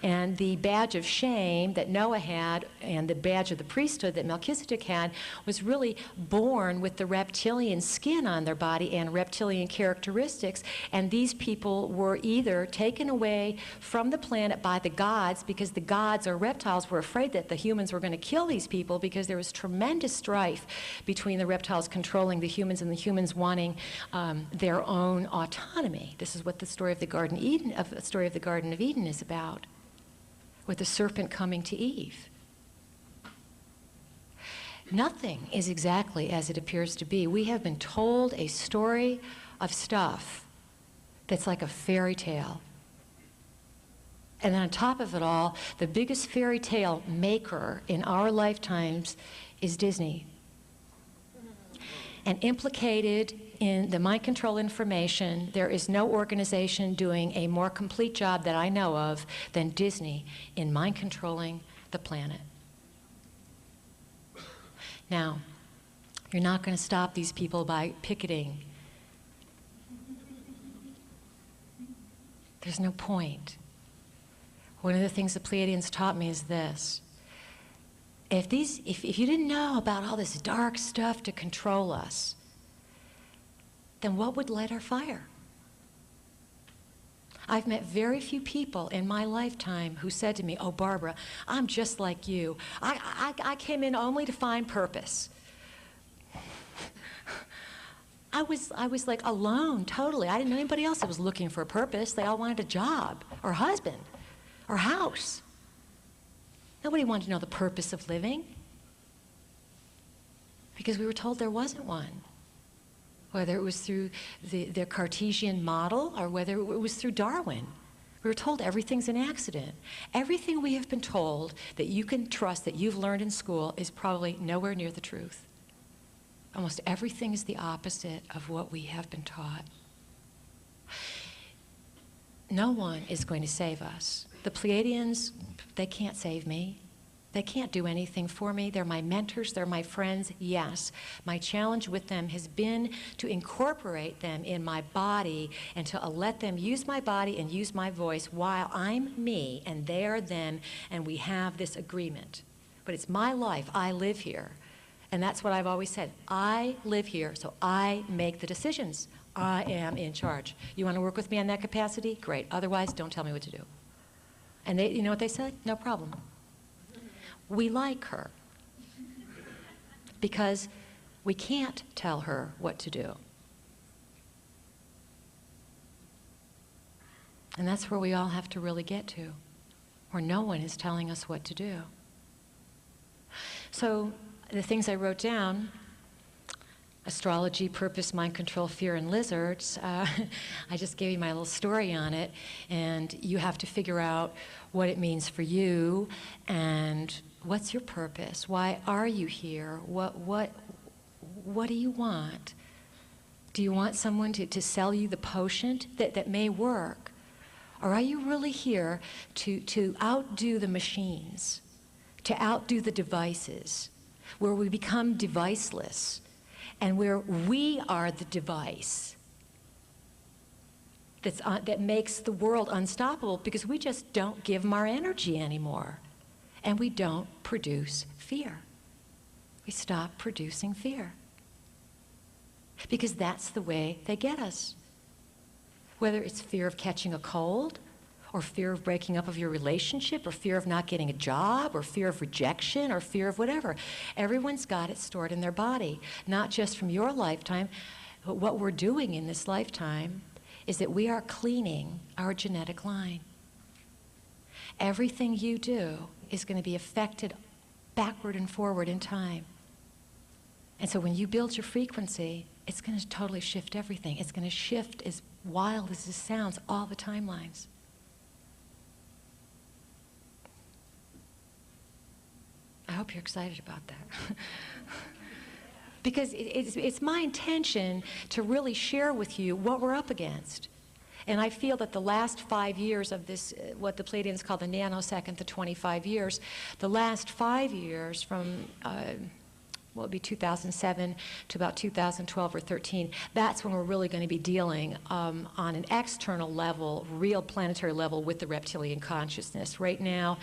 And the badge of shame that Noah had and the badge of the priesthood that Melchizedek had was really born with the reptilian skin on their body and reptilian characteristics. And these people were either taken away from the planet by the gods, because the gods or reptiles were afraid that the humans were going to kill these people, because there was tremendous strife between the reptiles controlling the humans and the humans wanting their own autonomy. This is what the story of the Garden of Eden is about, with the serpent coming to Eve. Nothing is exactly as it appears to be. We have been told a story of stuff that's like a fairy tale. And then on top of it all, the biggest fairy tale maker in our lifetimes is Disney. And implicated in the mind control information, there is no organization doing a more complete job that I know of than Disney in mind controlling the planet. Now, you're not going to stop these people by picketing. There's no point. One of the things the Pleiadians taught me is this. If you didn't know about all this dark stuff to control us, then what would light our fire? I've met very few people in my lifetime who said to me, "Oh, Barbara, I'm just like you. I came in only to find purpose." I was like alone, totally. I didn't know anybody else that was looking for a purpose. They all wanted a job or a husband or a house. Nobody wanted to know the purpose of living, because we were told there wasn't one. Whether it was through the Cartesian model or whether it was through Darwin. We were told everything's an accident. Everything we have been told that you can trust, that you've learned in school, is probably nowhere near the truth. Almost everything is the opposite of what we have been taught. No one is going to save us. The Pleiadians, they can't save me. They can't do anything for me. They're my mentors. They're my friends. Yes. My challenge with them has been to incorporate them in my body and to let them use my body and use my voice while I'm me and they are them, and we have this agreement. But it's my life. I live here. And that's what I've always said. I live here, so I make the decisions. I am in charge. You want to work with me on that capacity? Great. Otherwise, don't tell me what to do. And they, you know what they said? No problem. We like her because we can't tell her what to do. And that's where we all have to really get to, where no one is telling us what to do. So the things I wrote down: astrology, purpose, mind control, fear, and lizards. I just gave you my little story on it, and you have to figure out what it means for you and what's your purpose. Why are you here? What do you want? Do you want someone to sell you the potion that may work? Or are you really here to outdo the machines, to outdo the devices, where we become deviceless? And where we are the device that makes the world unstoppable, because we just don't give them our energy anymore. And we don't produce fear. We stop producing fear. Because that's the way they get us. Whether it's fear of catching a cold, or fear of breaking up of your relationship, or fear of not getting a job, or fear of rejection, or fear of whatever. Everyone's got it stored in their body, not just from your lifetime, but what we're doing in this lifetime is that we are cleaning our genetic line. Everything you do is going to be affected backward and forward in time. And so when you build your frequency, it's going to totally shift everything. It's going to shift, as wild as this sounds, all the timelines. I hope you're excited about that. Because it's my intention to really share with you what we're up against. And I feel that the last 5 years of this, what the Pleiadians call the nanosecond, the 25 years, the last 5 years from, well, it'd be 2007 to about 2012 or 13, that's when we're really going to be dealing on an external level, real planetary level, with the reptilian consciousness. Right now,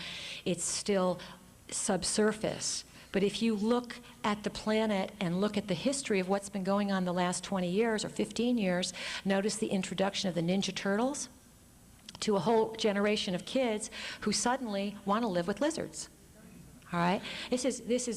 it's still subsurface. But if you look at the planet and look at the history of what's been going on the last 20 years or 15 years, notice the introduction of the Ninja Turtles to a whole generation of kids who suddenly want to live with lizards. All right? This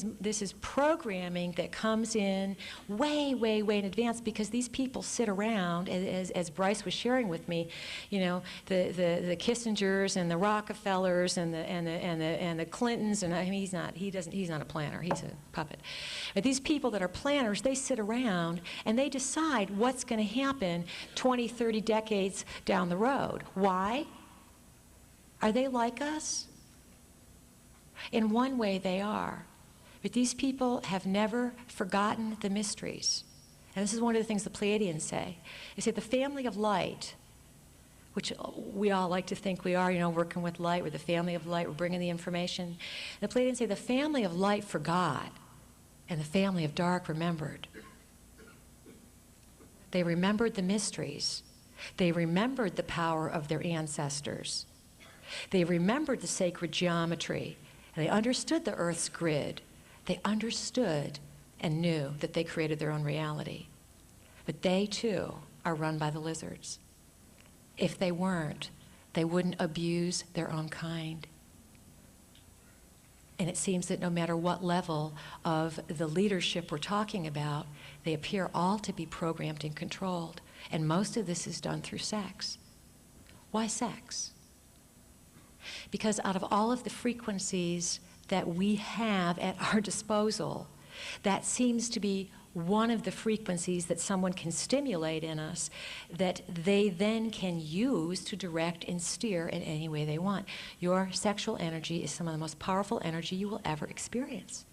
is programming that comes in way, way, way in advance, because these people sit around, as Bryce was sharing with me, you know, the Kissingers and the Rockefellers and the Clintons, and I mean, he's not a planner, he's a puppet. But these people that are planners, they sit around and they decide what's going to happen 20, 30 decades down the road. Why? Are they like us? In one way, they are. But these people have never forgotten the mysteries. And this is one of the things the Pleiadians say. They say the family of light, which we all like to think we are, you know, working with light. We're the family of light. We're bringing the information. The Pleiadians say the family of light forgot, and the family of dark remembered. They remembered the mysteries. They remembered the power of their ancestors. They remembered the sacred geometry. They understood the Earth's grid. They understood and knew that they created their own reality. But they, too, are run by the lizards. If they weren't, they wouldn't abuse their own kind. And it seems that no matter what level of the leadership we're talking about, they appear all to be programmed and controlled. And most of this is done through sex. Why sex? Because out of all of the frequencies that we have at our disposal, that seems to be one of the frequencies that someone can stimulate in us that they then can use to direct and steer in any way they want. Your sexual energy is some of the most powerful energy you will ever experience.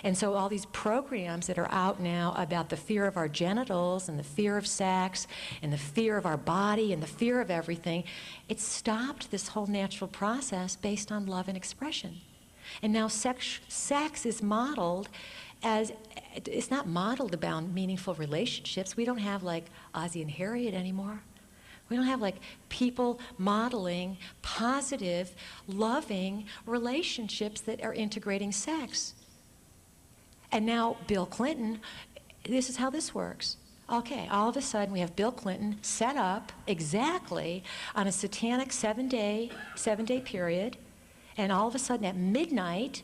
And so all these programs that are out now about the fear of our genitals and the fear of sex and the fear of our body and the fear of everything, it stopped this whole natural process based on love and expression. And now sex is modeled as, it's not modeled about meaningful relationships. We don't have like Ozzie and Harriet anymore. We don't have like people modeling positive, loving relationships that are integrating sex. And now Bill Clinton, this is how this works. Okay, all of a sudden we have Bill Clinton set up exactly on a satanic seven-day period, and all of a sudden at midnight,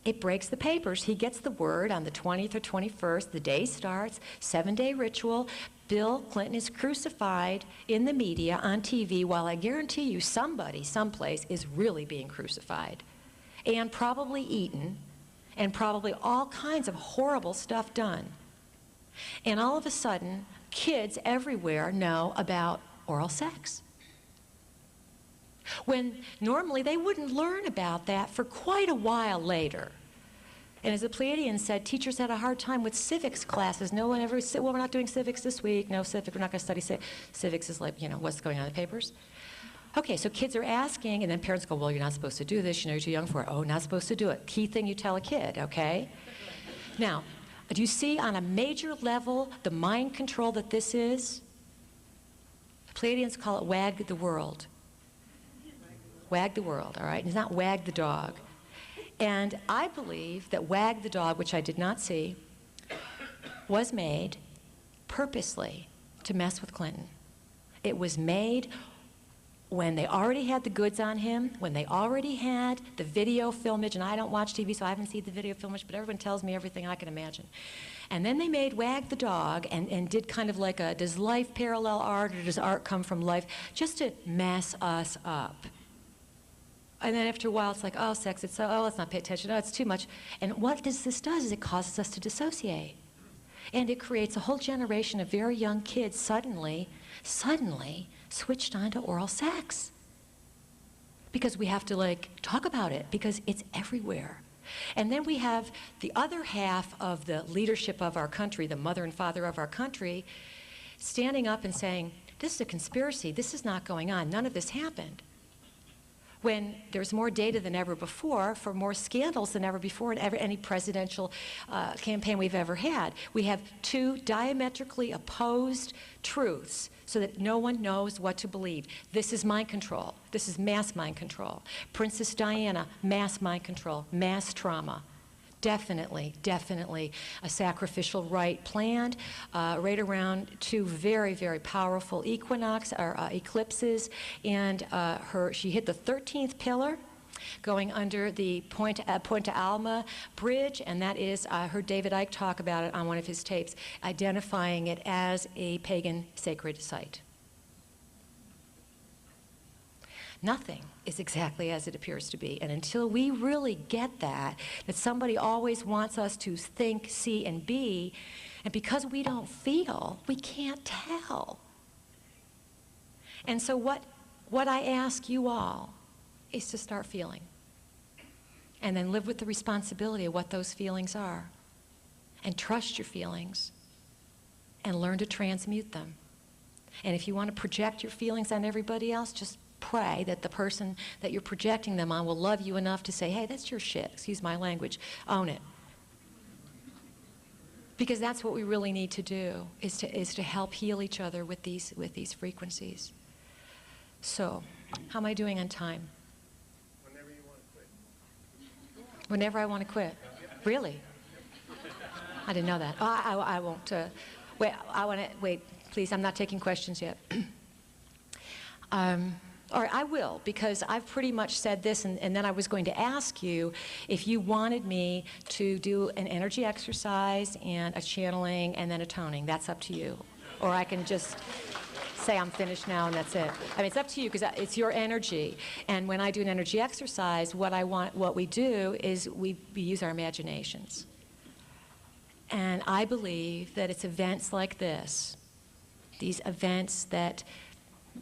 it breaks the papers. He gets the word on the 20th or 21st, the day starts, 7-day ritual. Bill Clinton is crucified in the media on TV, while I guarantee you somebody, someplace, is really being crucified and probably eaten, and probably all kinds of horrible stuff done. And all of a sudden, kids everywhere know about oral sex, when normally they wouldn't learn about that for quite a while later. And as the Pleiadians said, teachers had a hard time with civics classes. No one ever said, well, we're not doing civics this week. No, civics, we're not going to study civics. Civics is like, you know, what's going on in the papers. Okay, so kids are asking, and then parents go, well, you're not supposed to do this. You know, you're too young for it. Oh, not supposed to do it. Key thing you tell a kid, okay? Now, do you see on a major level the mind control that this is? Pleiadians call it wag the world. Wag the world, all right? It's not wag the dog. And I believe that wag the dog, which I did not see, was made purposely to mess with Clinton. It was made when they already had the goods on him, when they already had the video filmage, and I don't watch TV, so I haven't seen the video filmage, but everyone tells me everything I can imagine. And then they made Wag the Dog and did kind of like a, does life parallel art, or does art come from life, just to mess us up. And then after a while, it's like, oh, sex, it's so, oh, let's not pay attention, oh, it's too much. And what this does is it causes us to dissociate. And it creates a whole generation of very young kids suddenly switched on to oral sex. Because we have to, like, talk about it, because it's everywhere. And then we have the other half of the leadership of our country, the mother and father of our country, standing up and saying, this is a conspiracy, this is not going on, none of this happened. When there's more data than ever before, for more scandals than ever before in any presidential campaign we've ever had. We have two diametrically opposed truths so that no one knows what to believe. This is mind control. This is mass mind control. Princess Diana, mass mind control, mass trauma. Definitely, definitely a sacrificial rite planned right around two very, very powerful eclipses, and she hit the 13th pillar, going under the Punta Alma Bridge, and that is, I heard David Icke talk about it on one of his tapes, identifying it as a pagan sacred site. Nothing is exactly as it appears to be. And until we really get that somebody always wants us to think, see, and be, and because we don't feel, we can't tell. And so what I ask you all is to start feeling. And then live with the responsibility of what those feelings are. And trust your feelings. And learn to transmute them. And if you want to project your feelings on everybody else, just pray that the person that you're projecting them on will love you enough to say, hey, that's your shit, excuse my language, own it. Because that's what we really need to do, is to help heal each other with these frequencies. So, how am I doing on time? Whenever you want to quit. Whenever I want to quit? Really? I didn't know that. Oh, I won't. Wait, please, I'm not taking questions yet. Or I will, because I've pretty much said this, and then I was going to ask you if you wanted me to do an energy exercise and a channeling and then a toning. That's up to you. Or I can just say I'm finished now and that's it. I mean, it's up to you, because it's your energy. And when I do an energy exercise, what we do is we use our imaginations. And I believe that it's events like this, these events that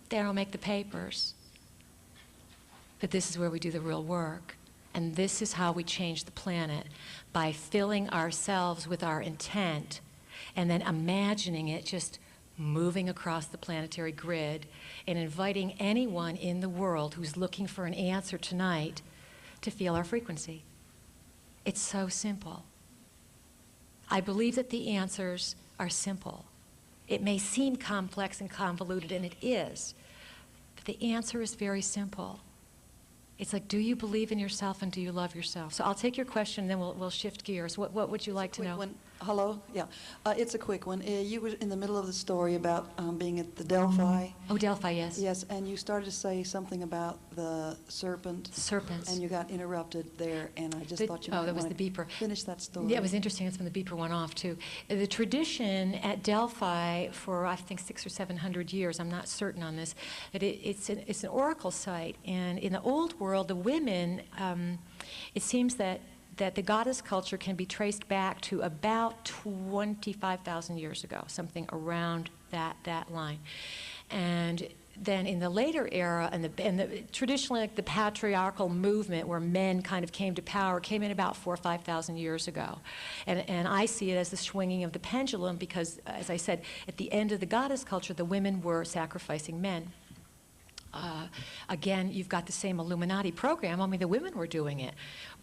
they don't make the papers. But this is where we do the real work. And this is how we change the planet, by filling ourselves with our intent and then imagining it just moving across the planetary grid and inviting anyone in the world who's looking for an answer tonight to feel our frequency. It's so simple. I believe that the answers are simple. It may seem complex and convoluted, and it is, but the answer is very simple. It's like, do you believe in yourself and do you love yourself? So I'll take your question, and then we'll shift gears. What would you like to know? Hello? Yeah. It's a quick one. You were in the middle of the story about being at the Delphi. Oh, Delphi, yes. Yes, and you started to say something about the serpent. Serpents. And you got interrupted there, and I just thought you might that was want the beeper. Finish that story. Yeah, it was interesting. That's when the beeper went off, too. The tradition at Delphi for, I think, 600 or 700 years, I'm not certain on this, but it's an oracle site. And in the old world, the women, it seems that the goddess culture can be traced back to about 25,000 years ago, something around that line. And then in the later era, and traditionally, like the patriarchal movement where men kind of came to power, came in about 4,000 or 5,000 years ago. And I see it as the swinging of the pendulum because, as I said, at the end of the goddess culture, the women were sacrificing men. Again, you've got the same Illuminati program, only the women were doing it.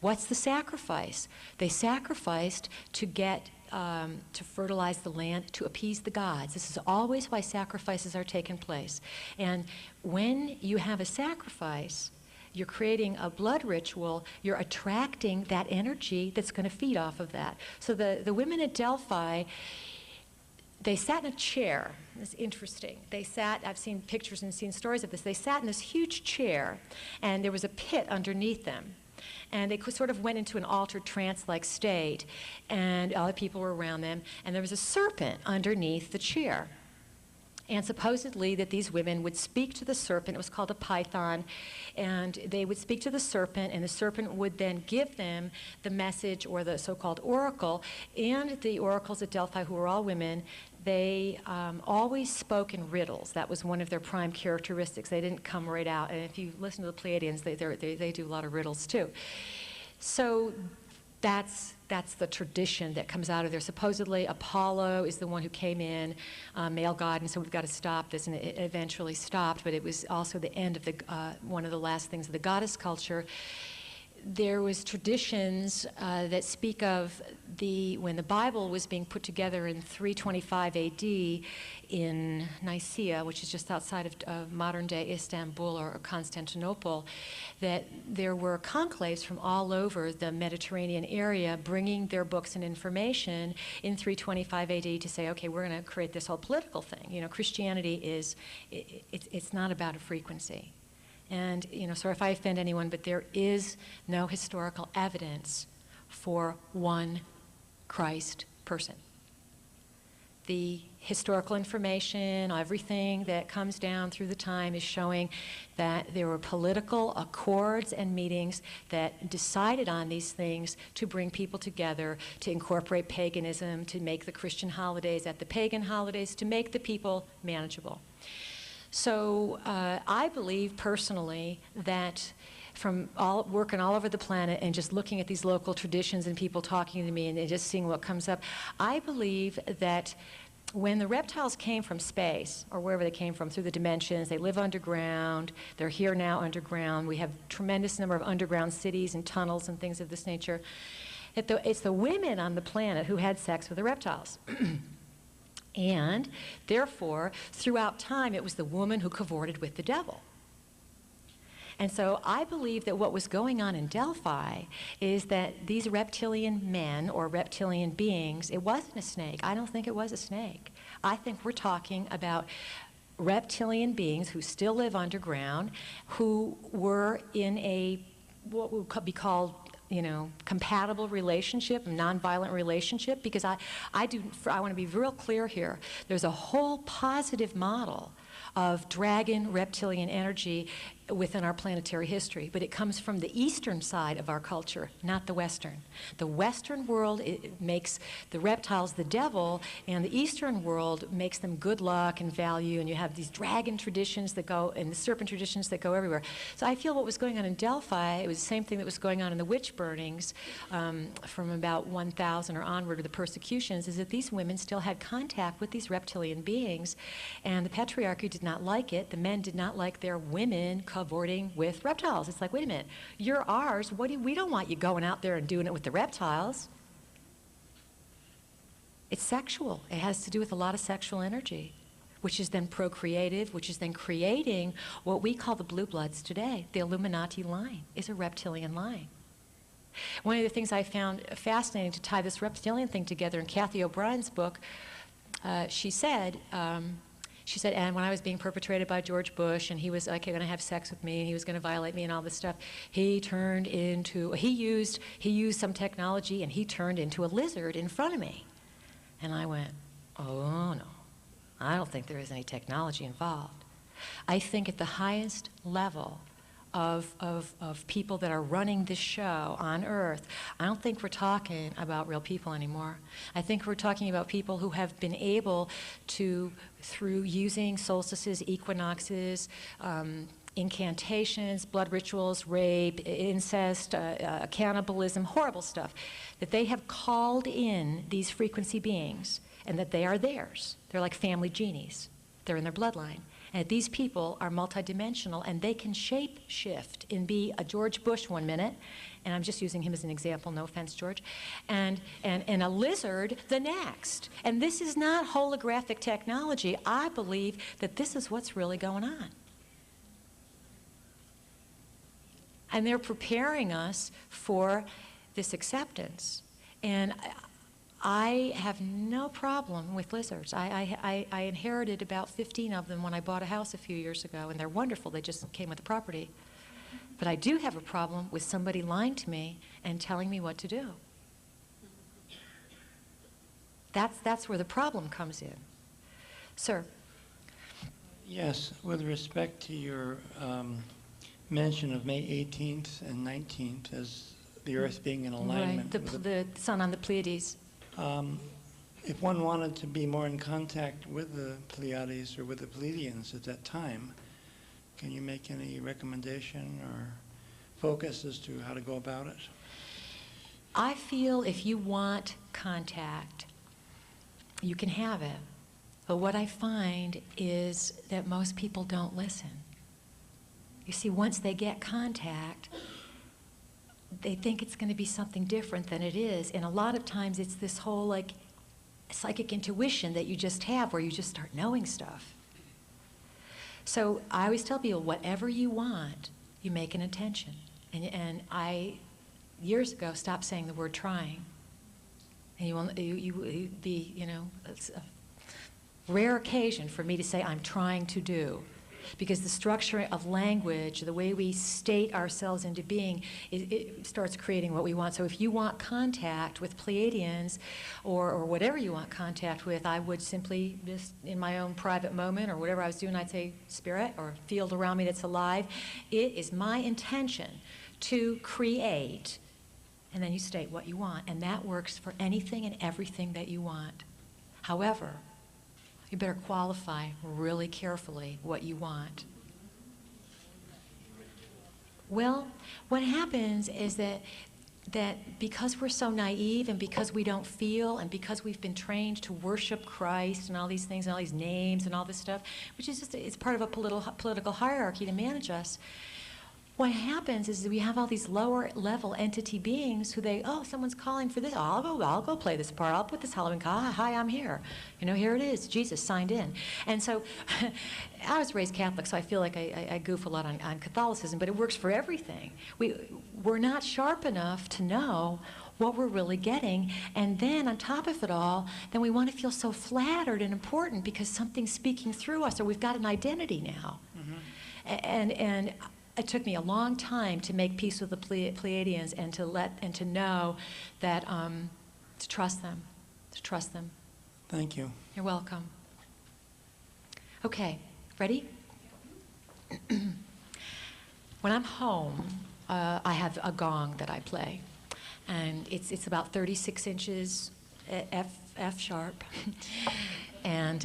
What's the sacrifice? They sacrificed to get, to fertilize the land, to appease the gods. This is always why sacrifices are taking place. And when you have a sacrifice, you're creating a blood ritual, you're attracting that energy that's going to feed off of that. So the women at Delphi, they sat in a chair. It's interesting. They sat, I've seen pictures and seen stories of this. They sat in this huge chair, and there was a pit underneath them. And they sort of went into an altered trance-like state, and other people were around them, and there was a serpent underneath the chair. And supposedly that these women would speak to the serpent. It was called a python. And they would speak to the serpent, and the serpent would then give them the message, or the so-called oracle. And the oracles at Delphi, who were all women, they always spoke in riddles. That was one of their prime characteristics. They didn't come right out. And if you listen to the Pleiadians, they do a lot of riddles too. So that's the tradition that comes out of there. Supposedly, Apollo is the one who came in, male god, and so we've got to stop this, and it eventually stopped, but it was also the end of the one of the last things of the goddess culture. There was traditions that speak of when the Bible was being put together in 325 A.D. in Nicaea, which is just outside of modern-day Istanbul or Constantinople, that there were conclaves from all over the Mediterranean area bringing their books and information in 325 A.D. to say, okay, we're going to create this whole political thing. You know, Christianity it's not about a frequency. And, you know, sorry if I offend anyone, but there is no historical evidence for one Christ person. The historical information, everything that comes down through the time is showing that there were political accords and meetings that decided on these things to bring people together, to incorporate paganism, to make the Christian holidays at the pagan holidays, to make the people manageable. So I believe personally that from working all over the planet and just looking at these local traditions and people talking to me and just seeing what comes up, I believe that when the reptiles came from space, or wherever they came from, through the dimensions, they live underground, they're here now underground, we have a tremendous number of underground cities and tunnels and things of this nature, it's the women on the planet who had sex with the reptiles. And therefore, throughout time, it was the woman who cavorted with the devil. And so I believe that what was going on in Delphi is that these reptilian men or reptilian beings, it wasn't a snake. I don't think it was a snake. I think we're talking about reptilian beings who still live underground, who were in what would be called, you know, compatible relationship, nonviolent relationship, because I want to be real clear here. There's a whole positive model of dragon reptilian energy within our planetary history, but it comes from the eastern side of our culture, not the western. The western world, it makes the reptiles the devil, and the eastern world makes them good luck and value, and you have these dragon traditions that go, and the serpent traditions that go everywhere. So I feel what was going on in Delphi, it was the same thing that was going on in the witch burnings from about 1000 or onward, or the persecutions, is that these women still had contact with these reptilian beings, and the patriarchy did not like it. The men did not like their women cavorting with reptiles. It's like, wait a minute, you're ours. We don't want you going out there and doing it with the reptiles. It's sexual. It has to do with a lot of sexual energy, which is then procreative, which is then creating what we call the blue bloods today. The Illuminati line is a reptilian line. One of the things I found fascinating to tie this reptilian thing together in Kathy O'Brien's book, she said, and when I was being perpetrated by George Bush, and he was like going to have sex with me, and he was going to violate me and all this stuff, he used some technology, and he turned into a lizard in front of me. And I went, oh no, I don't think there is any technology involved. I think at the highest level of people that are running this show on Earth, I don't think we're talking about real people anymore. I think we're talking about people who have been able to, through using solstices, equinoxes, incantations, blood rituals, rape, incest, cannibalism, horrible stuff, that they have called in these frequency beings and that they are theirs. They're like family genies. They're in their bloodline. And these people are multidimensional, and they can shape shift and be a George Bush one minute, and I'm just using him as an example, no offense, George, and a lizard the next. And this is not holographic technology. I believe that this is what's really going on. And they're preparing us for this acceptance. And I have no problem with lizards. I inherited about 15 of them when I bought a house a few years ago, and they're wonderful. They just came with the property. But I do have a problem with somebody lying to me and telling me what to do. That's where the problem comes in. Sir. Yes, with respect to your mention of May 18th and 19th as the Earth being in alignment. Right, the sun on the Pleiades. If one wanted to be more in contact with the Pleiades or with the Pleiadians at that time, can you make any recommendation or focus as to how to go about it? I feel if you want contact, you can have it. But what I find is that most people don't listen. You see, once they get contact, they think it's going to be something different than it is. And a lot of times it's this whole like psychic intuition that you just have where you just start knowing stuff. So I always tell people, whatever you want, you make an intention. And I, years ago, stopped saying the word trying. And you be, you know, it's a rare occasion for me to say I'm trying to do. Because the structure of language, the way we state ourselves into being, it starts creating what we want. So if you want contact with Pleiadians or whatever you want contact with, I would simply just, in my own private moment or whatever I was doing, I'd say, Spirit, or field around me that's alive, it is my intention to create, and then you state what you want. And that works for anything and everything that you want. However, you better qualify really carefully what you want. Well, what happens is that because we're so naive and because we don't feel and because we've been trained to worship Christ and all these things and all these names and all this stuff, which is just, it's part of a political hierarchy to manage us. What happens is that we have all these lower level entity beings who someone's calling for this. Oh, I'll go play this part. I'll put this Halloween card. Hi, I'm here. You know, here it is. Jesus signed in. And so I was raised Catholic, so I feel like I goof a lot on Catholicism, but it works for everything. We're not sharp enough to know what we're really getting. And then on top of it all, then we want to feel so flattered and important because something's speaking through us or we've got an identity now. Mm-hmm. And it took me a long time to make peace with the Pleiadians and to know that to trust them. Thank you. You're welcome. Okay, ready? When I'm home, I have a gong that I play, and it's about 36 inches F sharp. And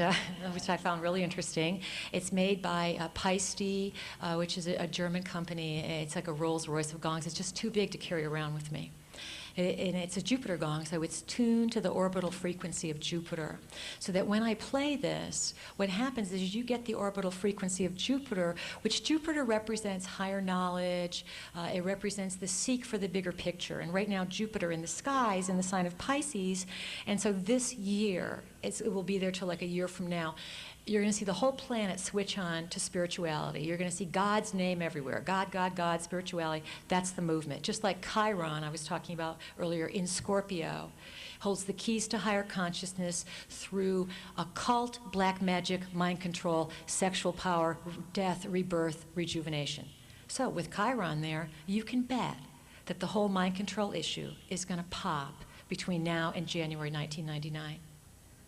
which I found really interesting. It's made by Peisty, which is a German company. It's like a Rolls Royce of gongs. It's just too big to carry around with me. And it's a Jupiter gong, so it's tuned to the orbital frequency of Jupiter. So that when I play this, what happens is you get the orbital frequency of Jupiter, which Jupiter represents higher knowledge. It represents the seek for the bigger picture. And right now, Jupiter in the sky is in the sign of Pisces. And so this year, it will be there till like a year from now. You're going to see the whole planet switch on to spirituality. You're going to see God's name everywhere. God, God, God, spirituality. That's the movement. Just like Chiron, I was talking about earlier, in Scorpio, holds the keys to higher consciousness through occult, black magic, mind control, sexual power, death, rebirth, rejuvenation. So with Chiron there, you can bet that the whole mind control issue is going to pop between now and January 1999.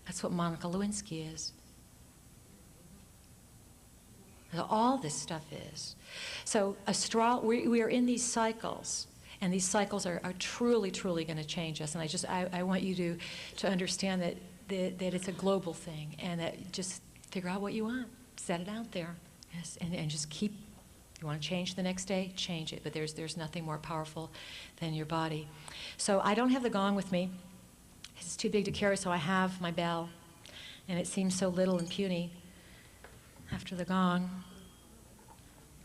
That's what Monica Lewinsky is. All this stuff is. So we are in these cycles, and these cycles are truly, truly going to change us. And I want you to understand that it's a global thing, and that just figure out what you want, set it out there, yes, and just keep. You want to change the next day, change it. But there's nothing more powerful than your body. So I don't have the gong with me. It's too big to carry, so I have my bell, and it seems so little and puny after the gong.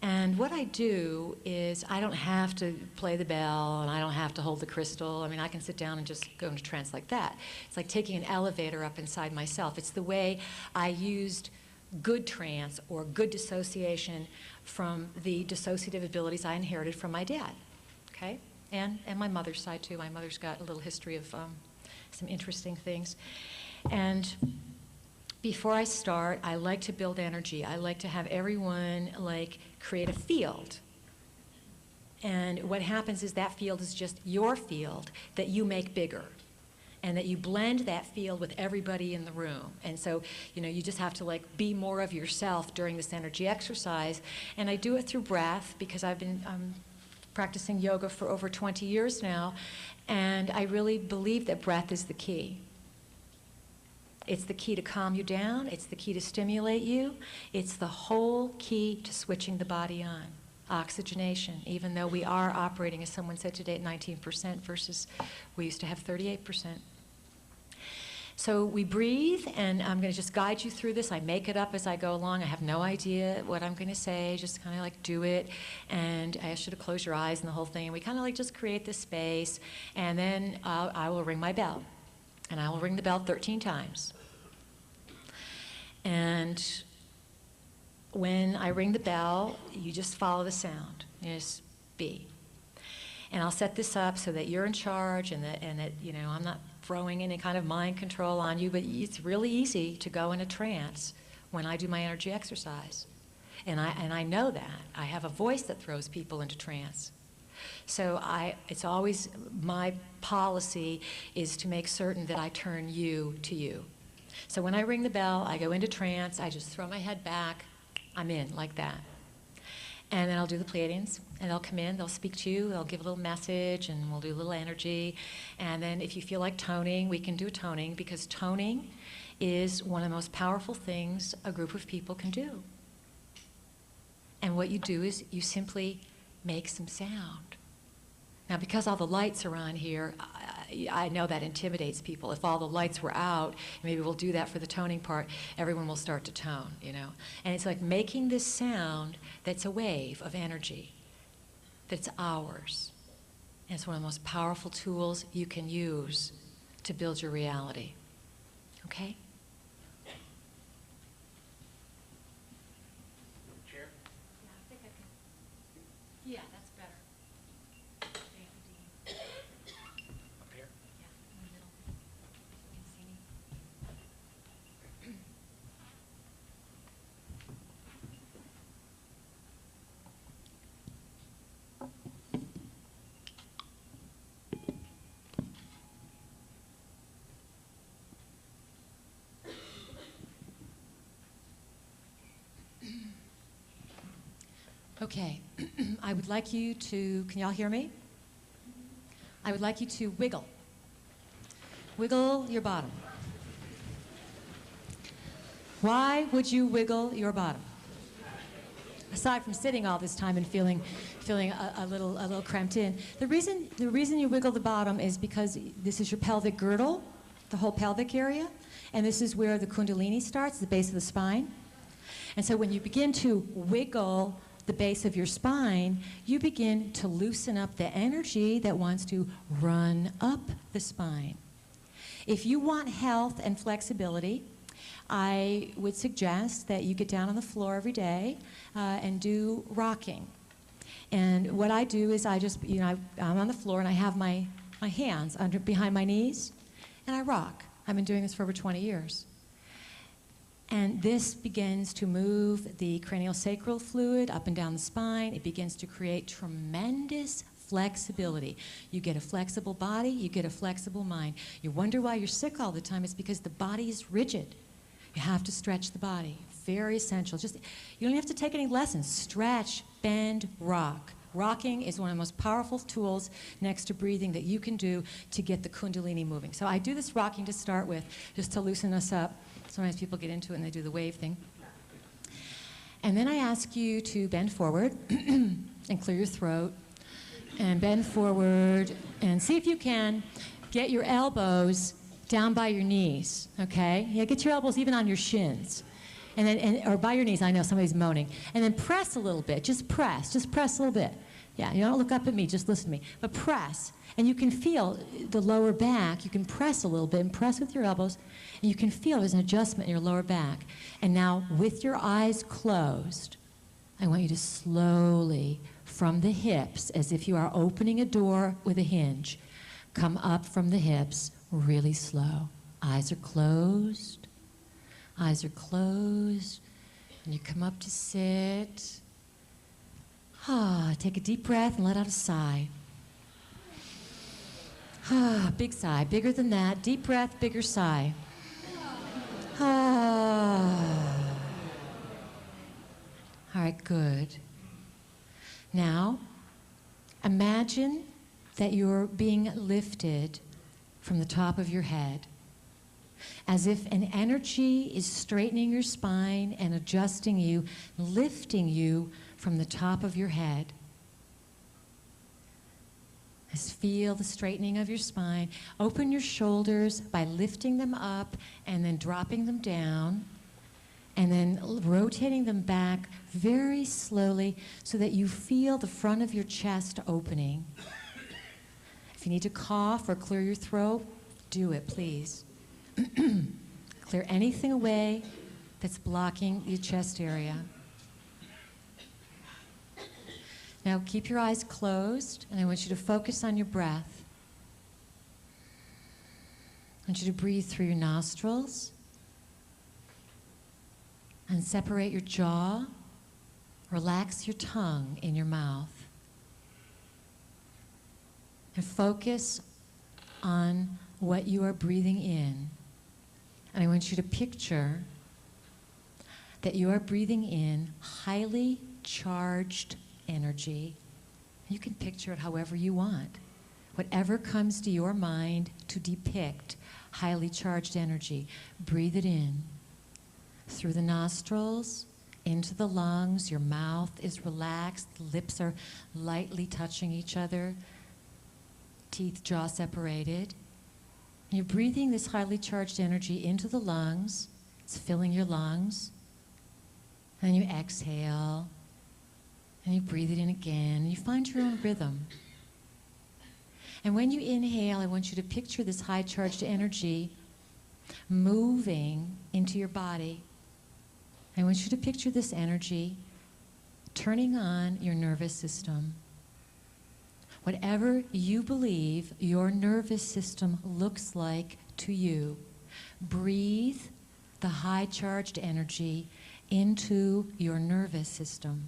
And what I do is I don't have to play the bell and I don't have to hold the crystal. I mean, I can sit down and just go into trance like that. It's like taking an elevator up inside myself. It's the way I used good trance or good dissociation from the dissociative abilities I inherited from my dad, okay? And my mother's side too. My mother's got a little history of some interesting things. And before I start, I like to build energy. I like to have everyone create a field. And what happens is that field is just your field that you make bigger. and that you blend that field with everybody in the room. And so, you know, you just have to like be more of yourself during this energy exercise. And I do it through breath because I've been practicing yoga for over 20 years now, and I really believe that breath is the key. It's the key to calm you down, it's the key to stimulate you, it's the whole key to switching the body on. Oxygenation, even though we are operating, as someone said today, at 19% versus we used to have 38%. So we breathe, and I'm going to just guide you through this. I make it up as I go along. I have no idea what I'm going to say, just kind of like do it. And I ask you to close your eyes and the whole thing. We kind of like just create this space, and then I will ring my bell. And I will ring the bell 13 times. And when I ring the bell, you just follow the sound. You just be. And I'll set this up so that you're in charge and that you know, I'm not throwing any kind of mind control on you, but it's really easy to go in a trance when I do my energy exercise. And I know that. I have a voice that throws people into trance. So it's always my policy is to make certain that I turn you to you. So when I ring the bell, I go into trance, I just throw my head back, I'm in like that. And then I'll do the Pleiadians, and they'll come in, they'll speak to you, they'll give a little message, and we'll do a little energy. And then if you feel like toning, we can do toning, because toning is one of the most powerful things a group of people can do. And what you do is you simply make some sound. Now, because all the lights are on here, I know that intimidates people. If all the lights were out, maybe we'll do that for the toning part, everyone will start to tone, you know. And it's like making this sound that's a wave of energy, that's ours. And it's one of the most powerful tools you can use to build your reality. Okay? Chair? Yeah, I think I can. Yeah, that's better. Thank you, Dean. Up here? Yeah, in the middle. You can see me. Okay, I would like you to, can y'all hear me? I would like you to wiggle. Wiggle your bottom. Why would you wiggle your bottom? Aside from sitting all this time and feeling a little cramped in, the reason you wiggle the bottom is because this is your pelvic girdle, the whole pelvic area, and this is where the Kundalini starts, the base of the spine. And so when you begin to wiggle the base of your spine, you begin to loosen up the energy that wants to run up the spine. If you want health and flexibility, I would suggest that you get down on the floor every day and do rocking. And what I do is I just, you know, I'm on the floor and I have my hands behind my knees and I rock. I've been doing this for over 20 years. And this begins to move the craniosacral fluid up and down the spine. It begins to create tremendous flexibility. You get a flexible body, you get a flexible mind. You wonder why you're sick all the time. It's because the body is rigid. You have to stretch the body. Very essential. Just, you don't have to take any lessons. Stretch, bend, rock. Rocking is one of the most powerful tools next to breathing that you can do to get the Kundalini moving. So I do this rocking to start with, just to loosen us up. Sometimes people get into it and they do the wave thing. And then I ask you to bend forward and clear your throat. And bend forward and see if you can get your elbows down by your knees, okay? Yeah, get your elbows even on your shins. And then, or by your knees, I know somebody's moaning. And then press a little bit, just press a little bit. Yeah, you don't look up at me, just listen to me. But press, and you can feel the lower back. You can press a little bit and press with your elbows, and you can feel there's an adjustment in your lower back. And now, with your eyes closed, I want you to slowly, from the hips, as if you are opening a door with a hinge, come up from the hips really slow. Eyes are closed. Eyes are closed. And you come up to sit. Take a deep breath and let out a sigh. Big sigh, bigger than that. Deep breath, bigger sigh. All right, good. Now, imagine that you're being lifted from the top of your head, as if an energy is straightening your spine and adjusting you, lifting you from the top of your head. Just feel the straightening of your spine. Open your shoulders by lifting them up and then dropping them down, and then rotating them back very slowly so that you feel the front of your chest opening. If you need to cough or clear your throat, do it, please. Clear anything away that's blocking your chest area. Now keep your eyes closed, and I want you to focus on your breath. I want you to breathe through your nostrils and separate your jaw. Relax your tongue in your mouth. And focus on what you are breathing in. And I want you to picture that you are breathing in highly charged energy. You can picture it however you want. Whatever comes to your mind to depict highly charged energy, breathe it in through the nostrils, into the lungs. Your mouth is relaxed, the lips are lightly touching each other, teeth, jaw separated. And you're breathing this highly charged energy into the lungs. It's filling your lungs. And then you exhale, and you breathe it in again, and you find your own rhythm. And when you inhale, I want you to picture this high charged energy moving into your body. I want you to picture this energy turning on your nervous system. Whatever you believe your nervous system looks like to you, breathe the high charged energy into your nervous system.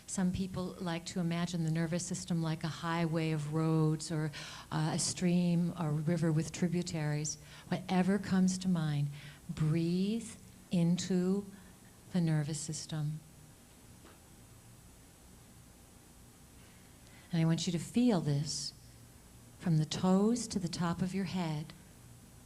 Some people like to imagine the nervous system like a highway of roads or a stream or river with tributaries. Whatever comes to mind, breathe into the nervous system. And I want you to feel this from the toes to the top of your head,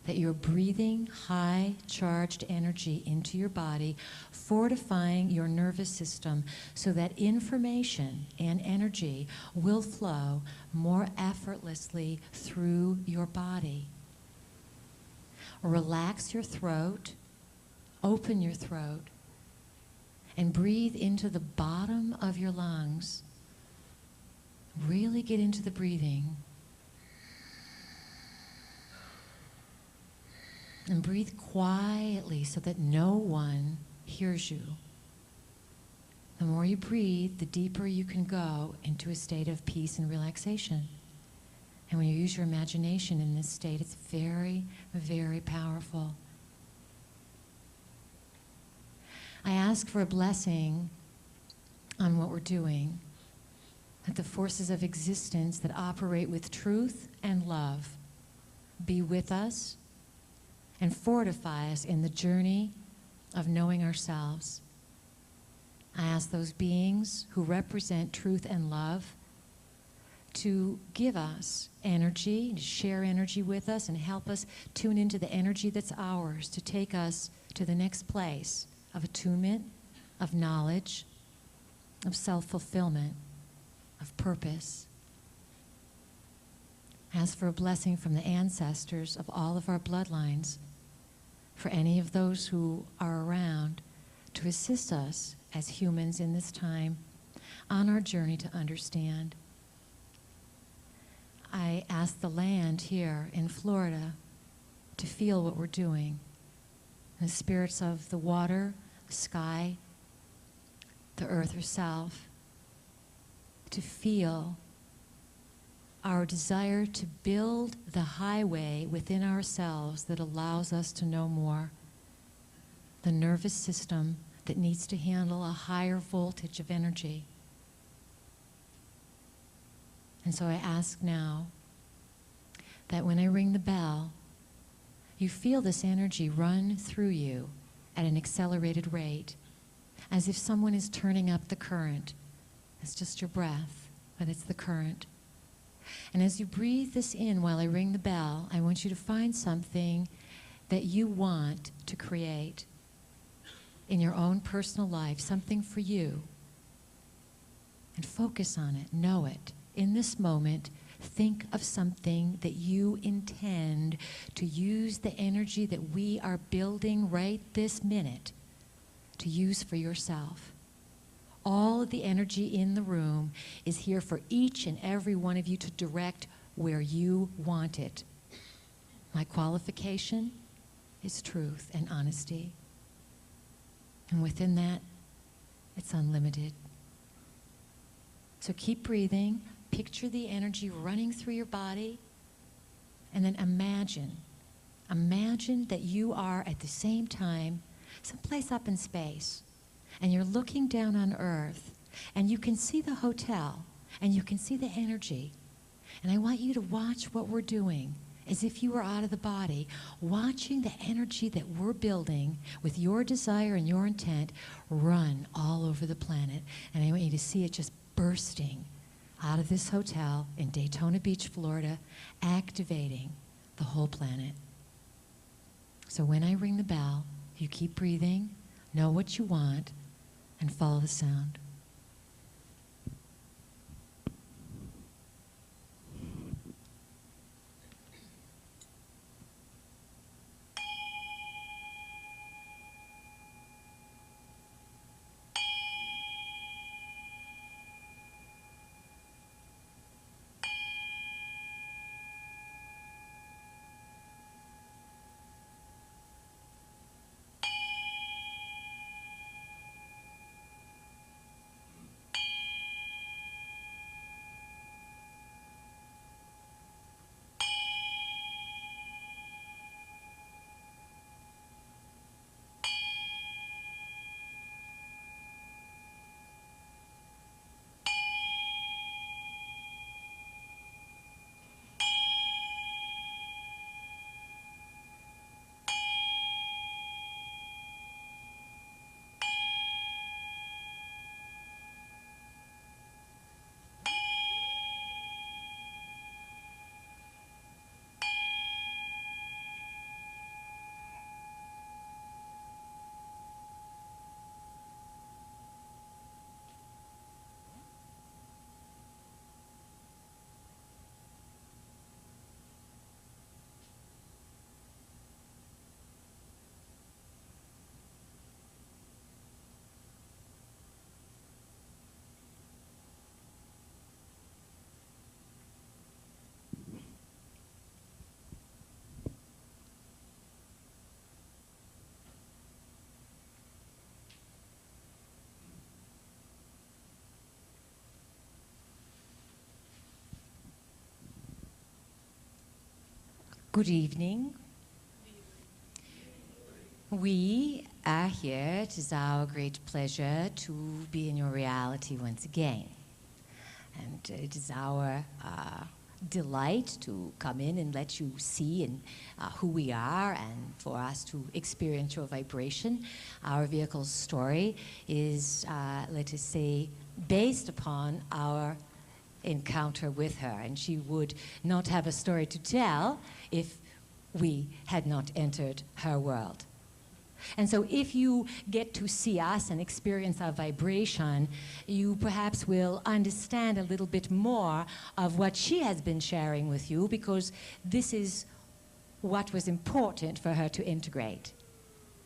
that you're breathing high charged energy into your body, fortifying your nervous system so that information and energy will flow more effortlessly through your body. Relax your throat, open your throat, and breathe into the bottom of your lungs. Really get into the breathing. And breathe quietly so that no one hears you. The more you breathe, the deeper you can go into a state of peace and relaxation. And when you use your imagination in this state, it's very, very powerful. I ask for a blessing on what we're doing, that the forces of existence that operate with truth and love be with us and fortify us in the journey of knowing ourselves. I ask those beings who represent truth and love to give us energy, to share energy with us and help us tune into the energy that's ours, to take us to the next place of attunement, of knowledge, of self-fulfillment, of purpose. Ask for a blessing from the ancestors of all of our bloodlines, for any of those who are around, to assist us as humans in this time on our journey to understand. I ask the land here in Florida to feel what we're doing. The spirits of the water, the sky, the earth herself, to feel our desire to build the highway within ourselves that allows us to know more. The nervous system that needs to handle a higher voltage of energy. And so I ask now that when I ring the bell, you feel this energy run through you at an accelerated rate, as if someone is turning up the current. It's just your breath, but it's the current. And as you breathe this in while I ring the bell, I want you to find something that you want to create in your own personal life, something for you. And focus on it, know it. In this moment, think of something that you intend to use the energy that we are building right this minute to use for yourself. All of the energy in the room is here for each and every one of you to direct where you want it. My qualification is truth and honesty. And within that, it's unlimited. So keep breathing. Picture the energy running through your body. And then imagine that you are at the same time someplace up in space. And you're looking down on Earth, and you can see the hotel, and you can see the energy. And I want you to watch what we're doing, as if you were out of the body, watching the energy that we're building with your desire and your intent run all over the planet. And I want you to see it just bursting out of this hotel in Daytona Beach, Florida, activating the whole planet. So when I ring the bell, you keep breathing, know what you want, and follow the sound. Good evening. We are here. It is our great pleasure to be in your reality once again. And it is our delight to come in and let you see who we are and for us to experience your vibration. Our vehicle's story is, let us say, based upon our encounter with her, and she would not have a story to tell if we had not entered her world. And so if you get to see us and experience our vibration, you perhaps will understand a little bit more of what she has been sharing with you, because this is what was important for her to integrate.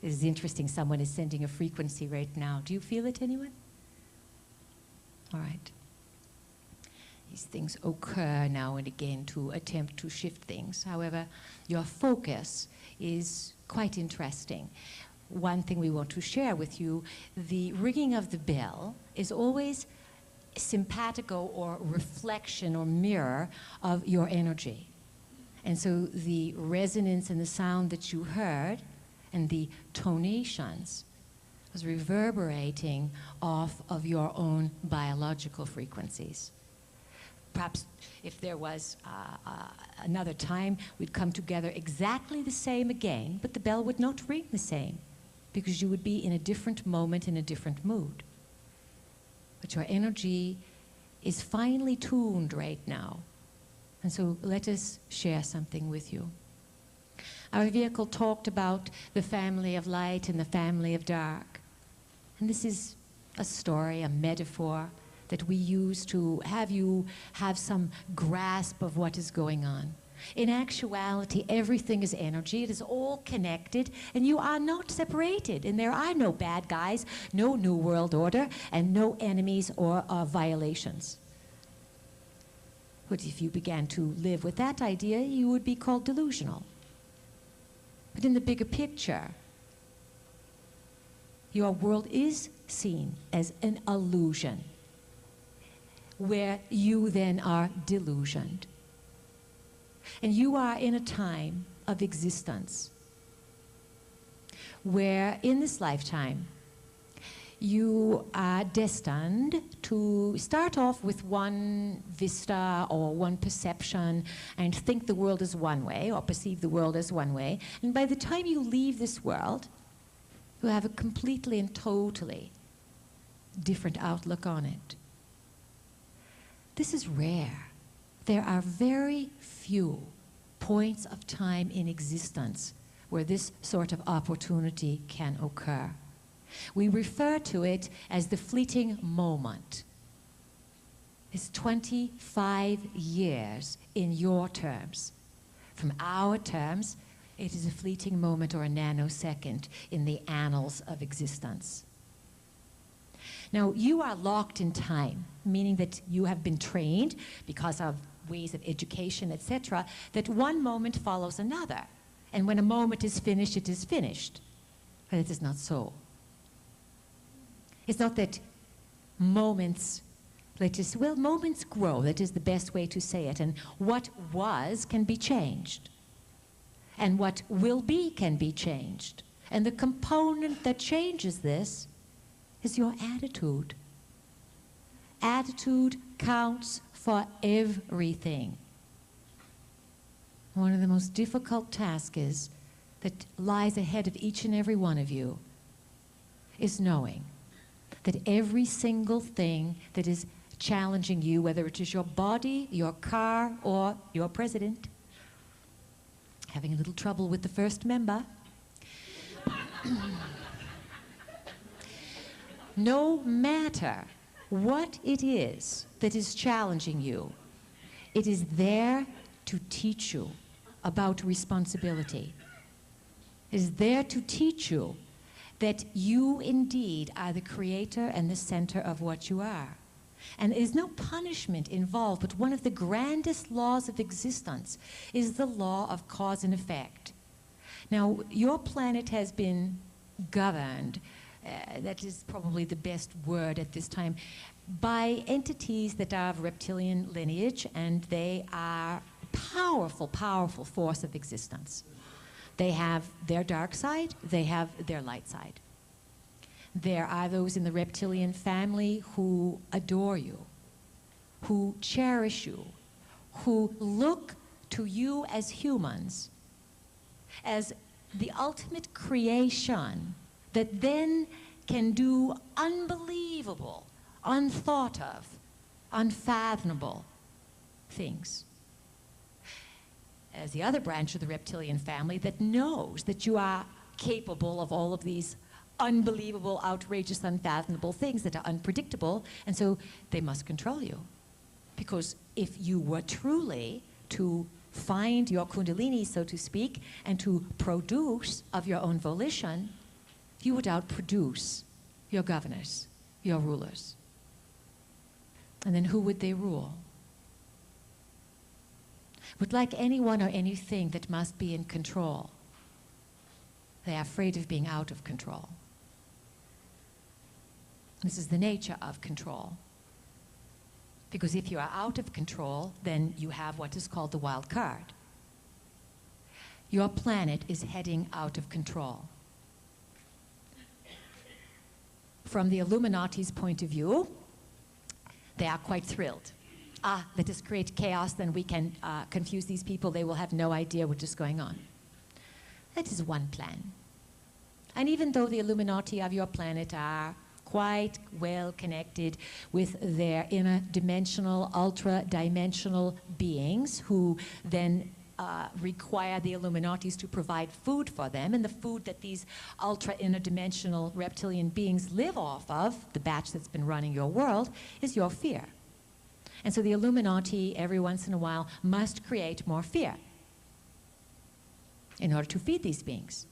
It is interesting, someone is sending a frequency right now. Do you feel it, anyone? All right. These things occur now and again to attempt to shift things. However, your focus is quite interesting. One thing we want to share with you, the ringing of the bell is always simpatico or reflection or mirror of your energy. And so the resonance and the sound that you heard and the tonations was reverberating off of your own biological frequencies. perhaps if there was another time, we'd come together exactly the same again, but the bell would not ring the same, because you would be in a different moment, in a different mood. But your energy is finely tuned right now. And so let us share something with you. Our vehicle talked about the family of light and the family of dark. And this is a story, a metaphor that we use to have you have some grasp of what is going on. In actuality, everything is energy. It is all connected, and you are not separated. And there are no bad guys, no new world order, and no enemies or violations. But if you began to live with that idea, you would be called delusional. But in the bigger picture, your world is seen as an illusion, where you then are delusioned. And you are in a time of existence where in this lifetime you are destined to start off with one vista or one perception and think the world is one way or perceive the world as one way. And by the time you leave this world, you have a completely and totally different outlook on it. This is rare. There are very few points of time in existence where this sort of opportunity can occur. We refer to it as the fleeting moment. It's 25 years in your terms. From our terms, it is a fleeting moment or a nanosecond in the annals of existence. Now, you are locked in time, meaning that you have been trained because of ways of education, etc., that one moment follows another. And when a moment is finished, it is finished. But it is not so. It's not that moments, moments grow. That is the best way to say it. And what was can be changed. And what will be can be changed. And the component that changes this is your attitude. Attitude counts for everything. One of the most difficult tasks that lies ahead of each and every one of you is knowing that every single thing that is challenging you, whether it is your body, your car, or your president, having a little trouble with the first member, no matter what it is that is challenging you, it is there to teach you about responsibility. It is there to teach you that you indeed are the creator and the center of what you are. And there is no punishment involved, but one of the grandest laws of existence is the law of cause and effect. Now, your planet has been governed, that is probably the best word at this time, by entities that are of reptilian lineage, and they are powerful, powerful force of existence. They have their dark side, they have their light side. There are those in the reptilian family who adore you, who cherish you, who look to you as humans as the ultimate creation that then can do unbelievable, unthought of, unfathomable things. As the other branch of the reptilian family that knows that you are capable of all of these unbelievable, outrageous, unfathomable things that are unpredictable, and so they must control you. Because if you were truly to find your kundalini, so to speak, and to produce of your own volition, you would outproduce your governors, your rulers. And then who would they rule? But like anyone or anything that must be in control, they are afraid of being out of control. This is the nature of control. Because if you are out of control, then you have what is called the wild card. Your planet is heading out of control. From the Illuminati's point of view, they are quite thrilled. let us create chaos, then we can confuse these people. They will have no idea what is going on. That is one plan. And even though the Illuminati of your planet are quite well connected with their interdimensional, ultra-dimensional beings who then require the Illuminatis to provide food for them, and the food that these ultra-interdimensional reptilian beings live off of, the batch that's been running your world, is your fear. And so the Illuminati, every once in a while, must create more fear in order to feed these beings.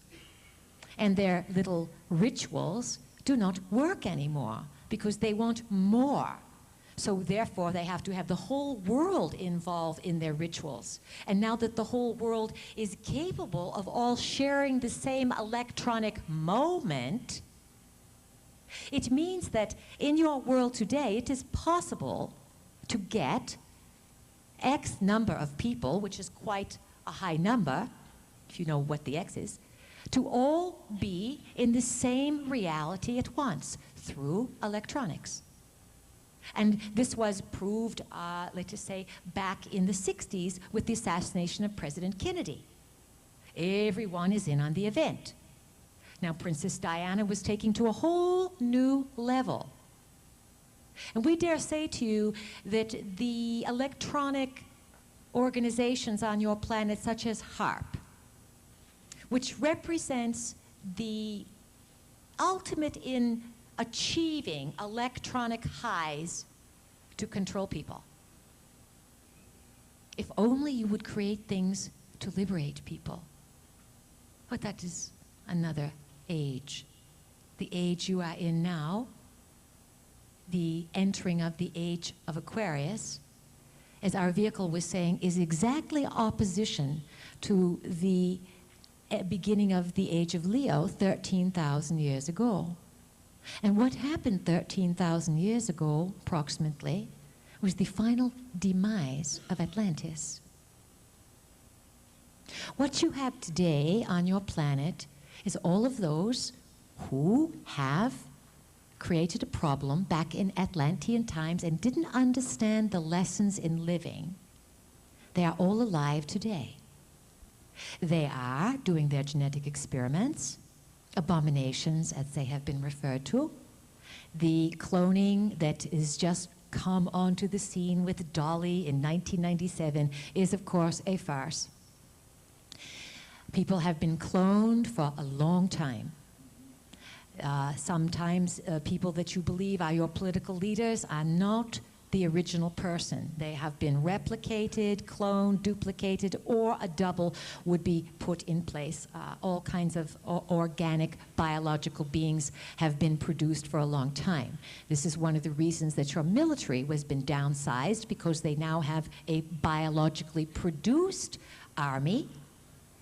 And their little rituals do not work anymore because they want more. So therefore, they have to have the whole world involved in their rituals. And now that the whole world is capable of all sharing the same electronic moment, it means that in your world today, it is possible to get X number of people, which is quite a high number, if you know what the X is, to all be in the same reality at once through electronics. And this was proved, let's just say, back in the 60s with the assassination of President Kennedy. Everyone is in on the event. Now, Princess Diana was taken to a whole new level. And we dare say to you that the electronic organizations on your planet, such as HARP, which represents the ultimate in achieving electronic highs to control people. If only you would create things to liberate people. But that is another age. The age you are in now, the entering of the age of Aquarius, as our vehicle was saying, is exactly opposition to the beginning of the age of Leo 13,000 years ago. And what happened 13,000 years ago, approximately, was the final demise of Atlantis. What you have today on your planet is all of those who have created a problem back in Atlantean times and didn't understand the lessons in living. They are all alive today. They are doing their genetic experiments, abominations as they have been referred to. The cloning that is just come onto the scene with Dolly in 1997 is, of course, a farce. People have been cloned for a long time. Sometimes people that you believe are your political leaders are not the original person. They have been replicated, cloned, duplicated, or a double would be put in place. All kinds of organic biological beings have been produced for a long time. This is one of the reasons that your military has been downsized, because they now have a biologically produced army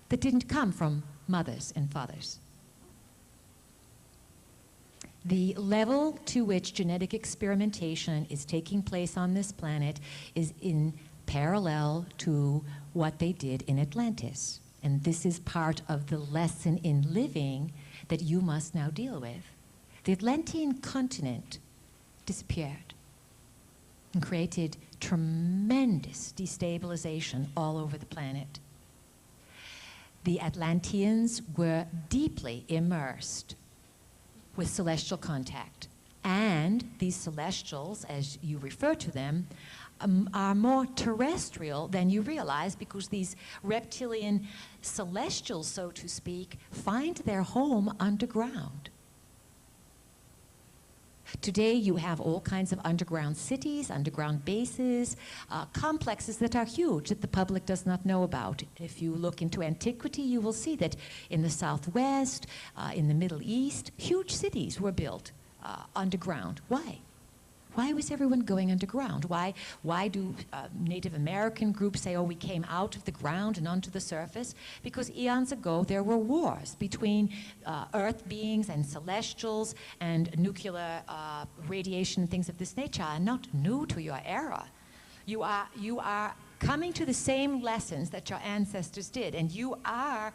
that didn't come from mothers and fathers. The level to which genetic experimentation is taking place on this planet is in parallel to what they did in Atlantis. And this is part of the lesson in living that you must now deal with. The Atlantean continent disappeared and created tremendous destabilization all over the planet. The Atlanteans were deeply immersed with celestial contact. And these celestials, as you refer to them, are more terrestrial than you realize, because these reptilian celestials, so to speak, find their home underground. Today you have all kinds of underground cities, underground bases, complexes that are huge that the public does not know about. If you look into antiquity, you will see that in the Southwest, in the Middle East, huge cities were built underground. Why? Why was everyone going underground? Why do Native American groups say, oh, we came out of the ground and onto the surface? Because eons ago there were wars between earth beings and celestials, and nuclear radiation and things of this nature are not new to your era. You are coming to the same lessons that your ancestors did, and you are,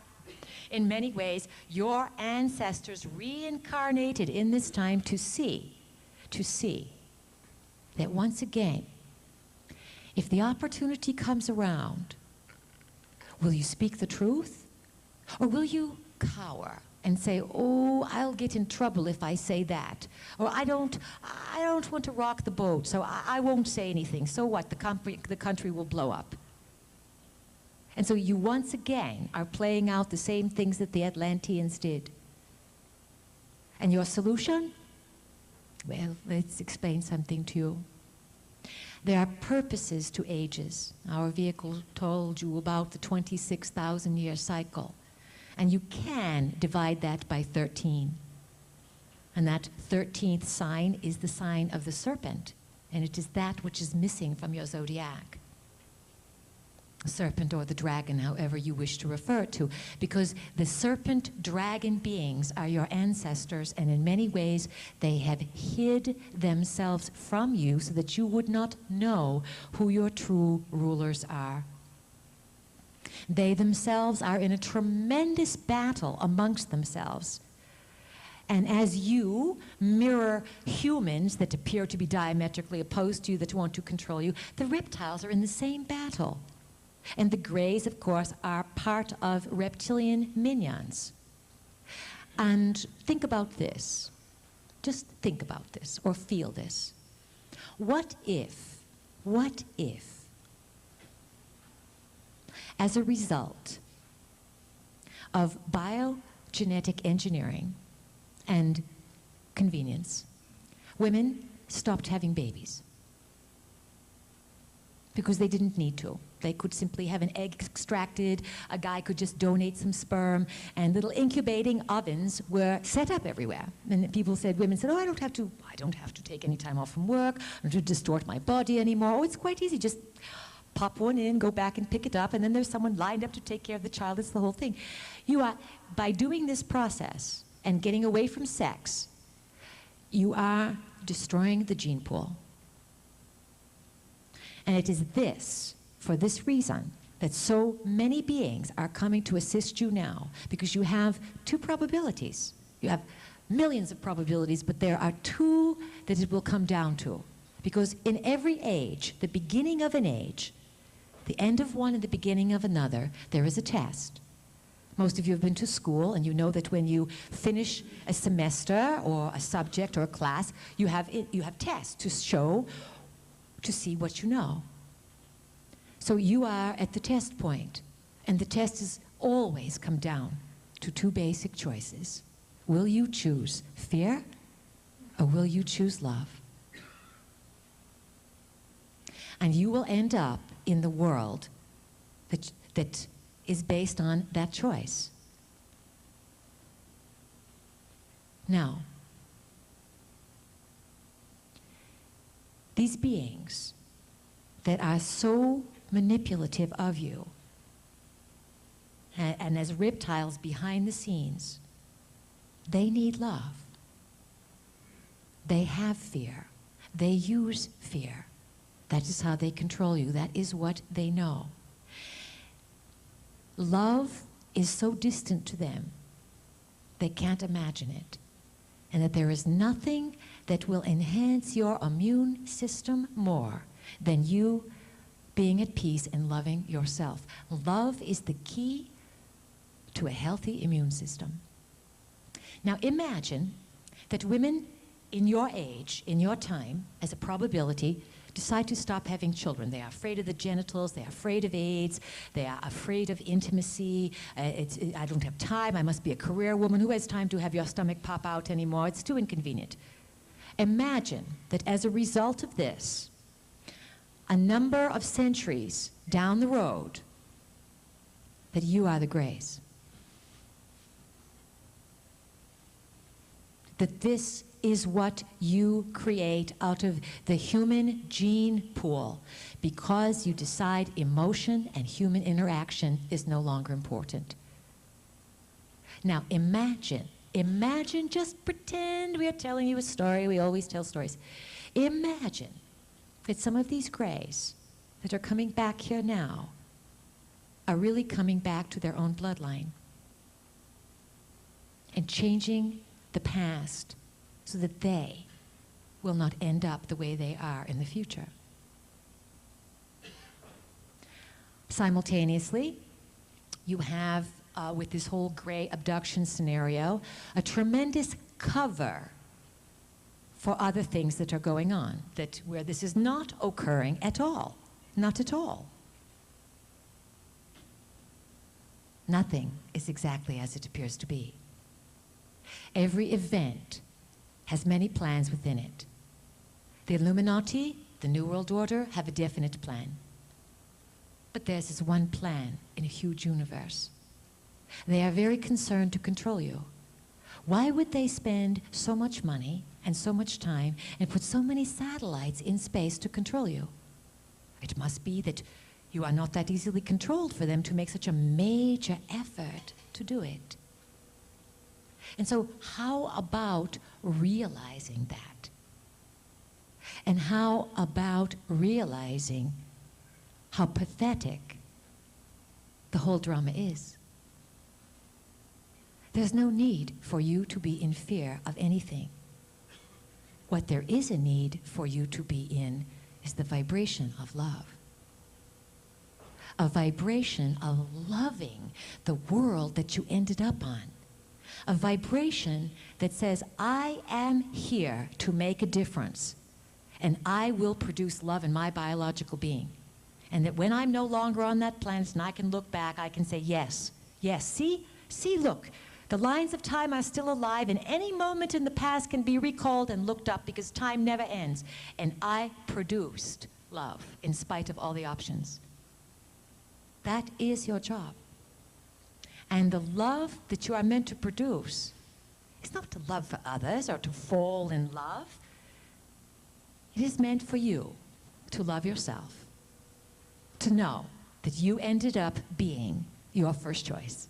in many ways, your ancestors reincarnated in this time to see that once again, If the opportunity comes around, will you speak the truth? Or will you cower and say, oh, I'll get in trouble if I say that. Or I don't want to rock the boat, so I won't say anything. So what? The country will blow up. And so you once again are playing out the same things that the Atlanteans did. And your solution? Well, let's explain something to you. There are purposes to ages. Our vehicle told you about the 26,000-year cycle. And you can divide that by 13. And that 13th sign is the sign of the serpent. And it is that which is missing from your zodiac. Serpent or the dragon, however you wish to refer to, because the serpent dragon beings are your ancestors, and in many ways they have hid themselves from you so that you would not know who your true rulers are. They themselves are in a tremendous battle amongst themselves. And as you mirror humans that appear to be diametrically opposed to you, that want to control you, the reptiles are in the same battle. And the Greys, of course, are part of reptilian minions. And think about this. Just think about this, or feel this. What if, as a result of biogenetic engineering and convenience, women stopped having babies? Because they didn't need to. They could simply have an egg extracted, a guy could just donate some sperm, and little incubating ovens were set up everywhere. And people said, women said, oh, I don't have to take any time off from work, I don't have to distort my body anymore. Oh, it's quite easy, just pop one in, go back and pick it up, and then there's someone lined up to take care of the child. It's the whole thing. You are, by doing this process and getting away from sex, you are destroying the gene pool. And it is this, for this reason, that so many beings are coming to assist you now, because you have two probabilities. You have millions of probabilities, but there are two that it will come down to. Because in every age, the beginning of an age, the end of one and the beginning of another, there is a test. Most of you have been to school, and you know that when you finish a semester or a subject or a class, you have tests to show, to see what you know. So you are at the test point, and the test has always come down to two basic choices. Will you choose fear, or will you choose love? And you will end up in the world that is based on that choice. Now, these beings that are so manipulative of you, and as reptiles behind the scenes, they need love. They have fear. They use fear. That is how they control you. That is what they know. Love is so distant to them, they can't imagine it. And that there is nothing that will enhance your immune system more than you being at peace and loving yourself. Love is the key to a healthy immune system. Now imagine that women in your age, in your time, as a probability, decide to stop having children. They are afraid of the genitals, they are afraid of AIDS, they are afraid of intimacy. I don't have time, I must be a career woman. Who has time to have your stomach pop out anymore? It's too inconvenient. Imagine that as a result of this, a number of centuries down the road, that you are the Greys. That this is what you create out of the human gene pool, because you decide emotion and human interaction is no longer important. Now imagine, just pretend we are telling you a story. We always tell stories. Imagine that some of these Greys that are coming back here now are really coming back to their own bloodline and changing the past so that they will not end up the way they are in the future. Simultaneously, you have, with this whole gray abduction scenario, a tremendous cover for other things that are going on, that where this is not occurring at all, not at all. Nothing is exactly as it appears to be. Every event has many plans within it. The Illuminati, the New World Order, have a definite plan. But theirs is one plan in a huge universe. They are very concerned to control you. Why would they spend so much money and so much time and put so many satellites in space to control you? It must be that you are not that easily controlled for them to make such a major effort to do it. And so how about realizing that? And how about realizing how pathetic the whole drama is? There's no need for you to be in fear of anything. What there is a need for you to be in is the vibration of love. A vibration of loving the world that you ended up on. A vibration that says, I am here to make a difference, and I will produce love in my biological being. And that when I'm no longer on that planet and I can look back, I can say, yes, yes, see, look, the lines of time are still alive, and any moment in the past can be recalled and looked up because time never ends. And I produced love in spite of all the options. That is your job. And the love that you are meant to produce is not to love for others or to fall in love. It is meant for you to love yourself, to know that you ended up being your first choice.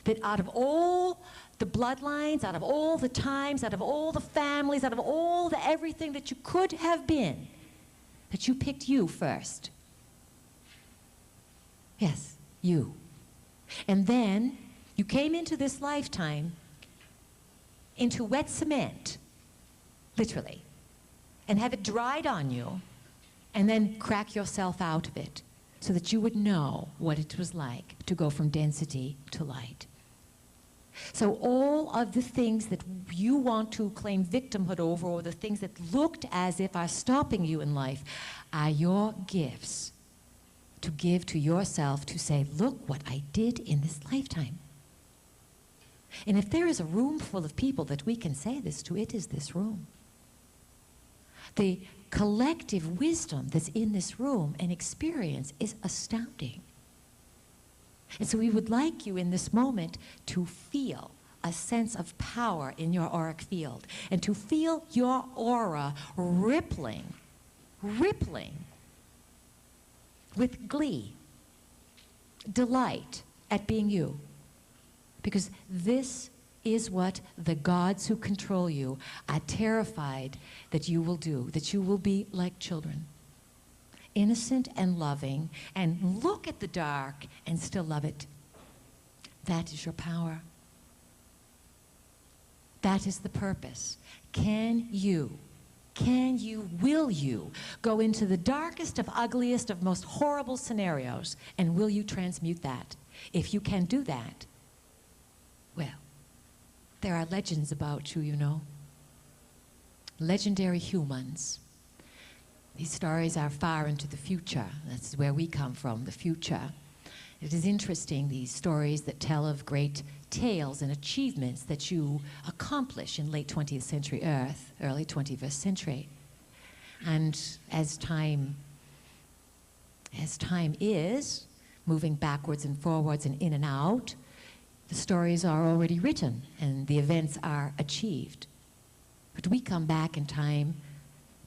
That out of all the bloodlines, out of all the times, out of all the families, out of all the everything that you could have been, that you picked you first. Yes, you. And then you came into this lifetime into wet cement, literally, and have it dried on you, and then crack yourself out of it so that you would know what it was like to go from density to light. So all of the things that you want to claim victimhood over, or the things that looked as if are stopping you in life, are your gifts to give to yourself, to say, look what I did in this lifetime. And if there is a room full of people that we can say this to, it is this room. The collective wisdom that's in this room and experience is astounding. And so we would like you in this moment to feel a sense of power in your auric field, and to feel your aura rippling with glee, delight at being you. Because this is what the gods who control you are terrified that you will do, that you will be like children. Innocent and loving, and look at the dark and still love it. That is your power. That is the purpose. Will you go into the darkest of ugliest of most horrible scenarios, and will you transmute that? If you can do that, well, there are legends about you, you know. Legendary humans. These stories are far into the future. That's where we come from, the future. It is interesting, these stories that tell of great tales and achievements that you accomplish in late 20th century Earth, early 21st century. And as time is moving backwards and forwards and in and out, the stories are already written and the events are achieved. But we come back in time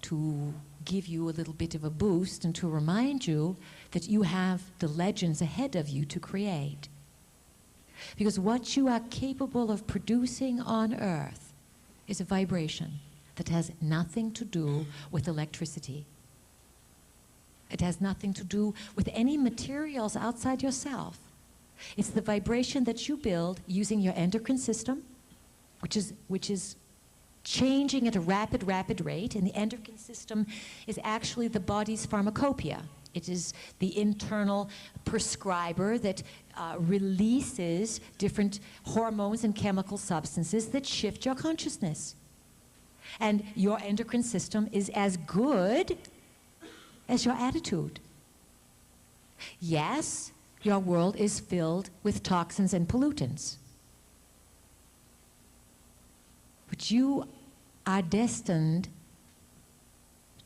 to give you a little bit of a boost and to remind you that you have the legends ahead of you to create. Because what you are capable of producing on Earth is a vibration that has nothing to do with electricity. It has nothing to do with any materials outside yourself. It's the vibration that you build using your endocrine system, which is changing at a rapid rate, and the endocrine system is actually the body's pharmacopoeia. It is the internal prescriber that releases different hormones and chemical substances that shift your consciousness. And your endocrine system is as good as your attitude. Yes, your world is filled with toxins and pollutants. But you are destined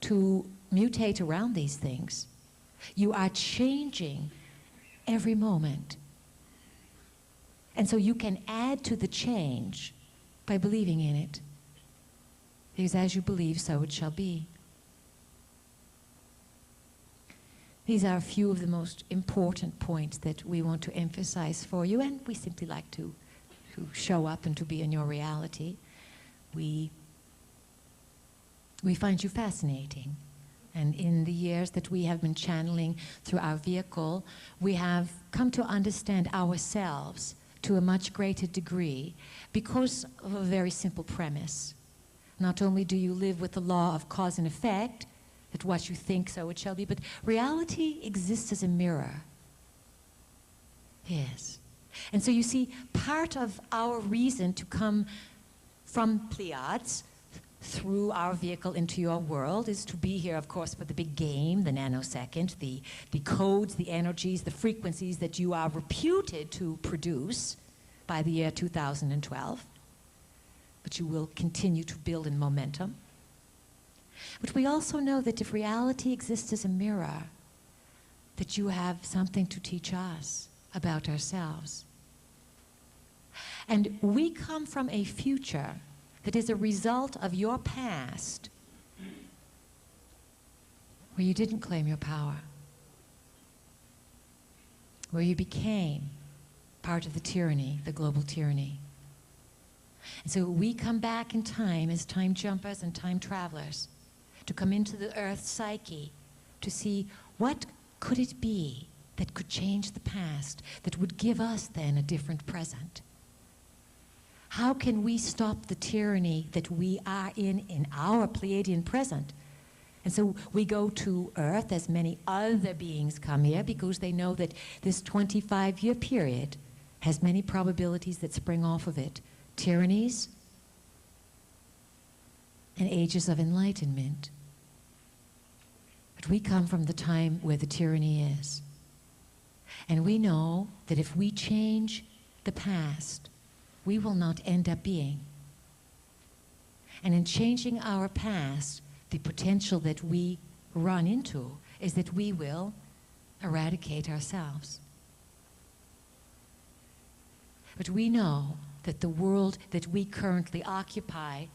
to mutate around these things. You are changing every moment. And so you can add to the change by believing in it. Because as you believe, so it shall be. These are a few of the most important points that we want to emphasize for you, and we simply like to show up and to be in your reality. We find you fascinating. And in the years that we have been channeling through our vehicle, we have come to understand ourselves to a much greater degree because of a very simple premise. Not only do you live with the law of cause and effect, that what you think, so it shall be, but reality exists as a mirror. Yes. And so you see, part of our reason to come from Pleiades through our vehicle into your world is to be here, of course, for the big game, the nanosecond, the codes, the energies, the frequencies that you are reputed to produce by the year 2012. But you will continue to build in momentum. But we also know that if reality exists as a mirror, that you have something to teach us about ourselves. And we come from a future that is a result of your past, where you didn't claim your power, where you became part of the tyranny, the global tyranny. And so we come back in time as time jumpers and time travelers to come into the Earth's psyche to see what could it be that could change the past, that would give us then a different present. How can we stop the tyranny that we are in our Pleiadian present? And so we go to Earth, as many other beings come here, because they know that this 25-year period has many probabilities that spring off of it. Tyrannies and ages of enlightenment. But we come from the time where the tyranny is. And we know that if we change the past, we will not end up being. And in changing our past, the potential that we run into is that we will eradicate ourselves. But we know that the world that we currently occupy,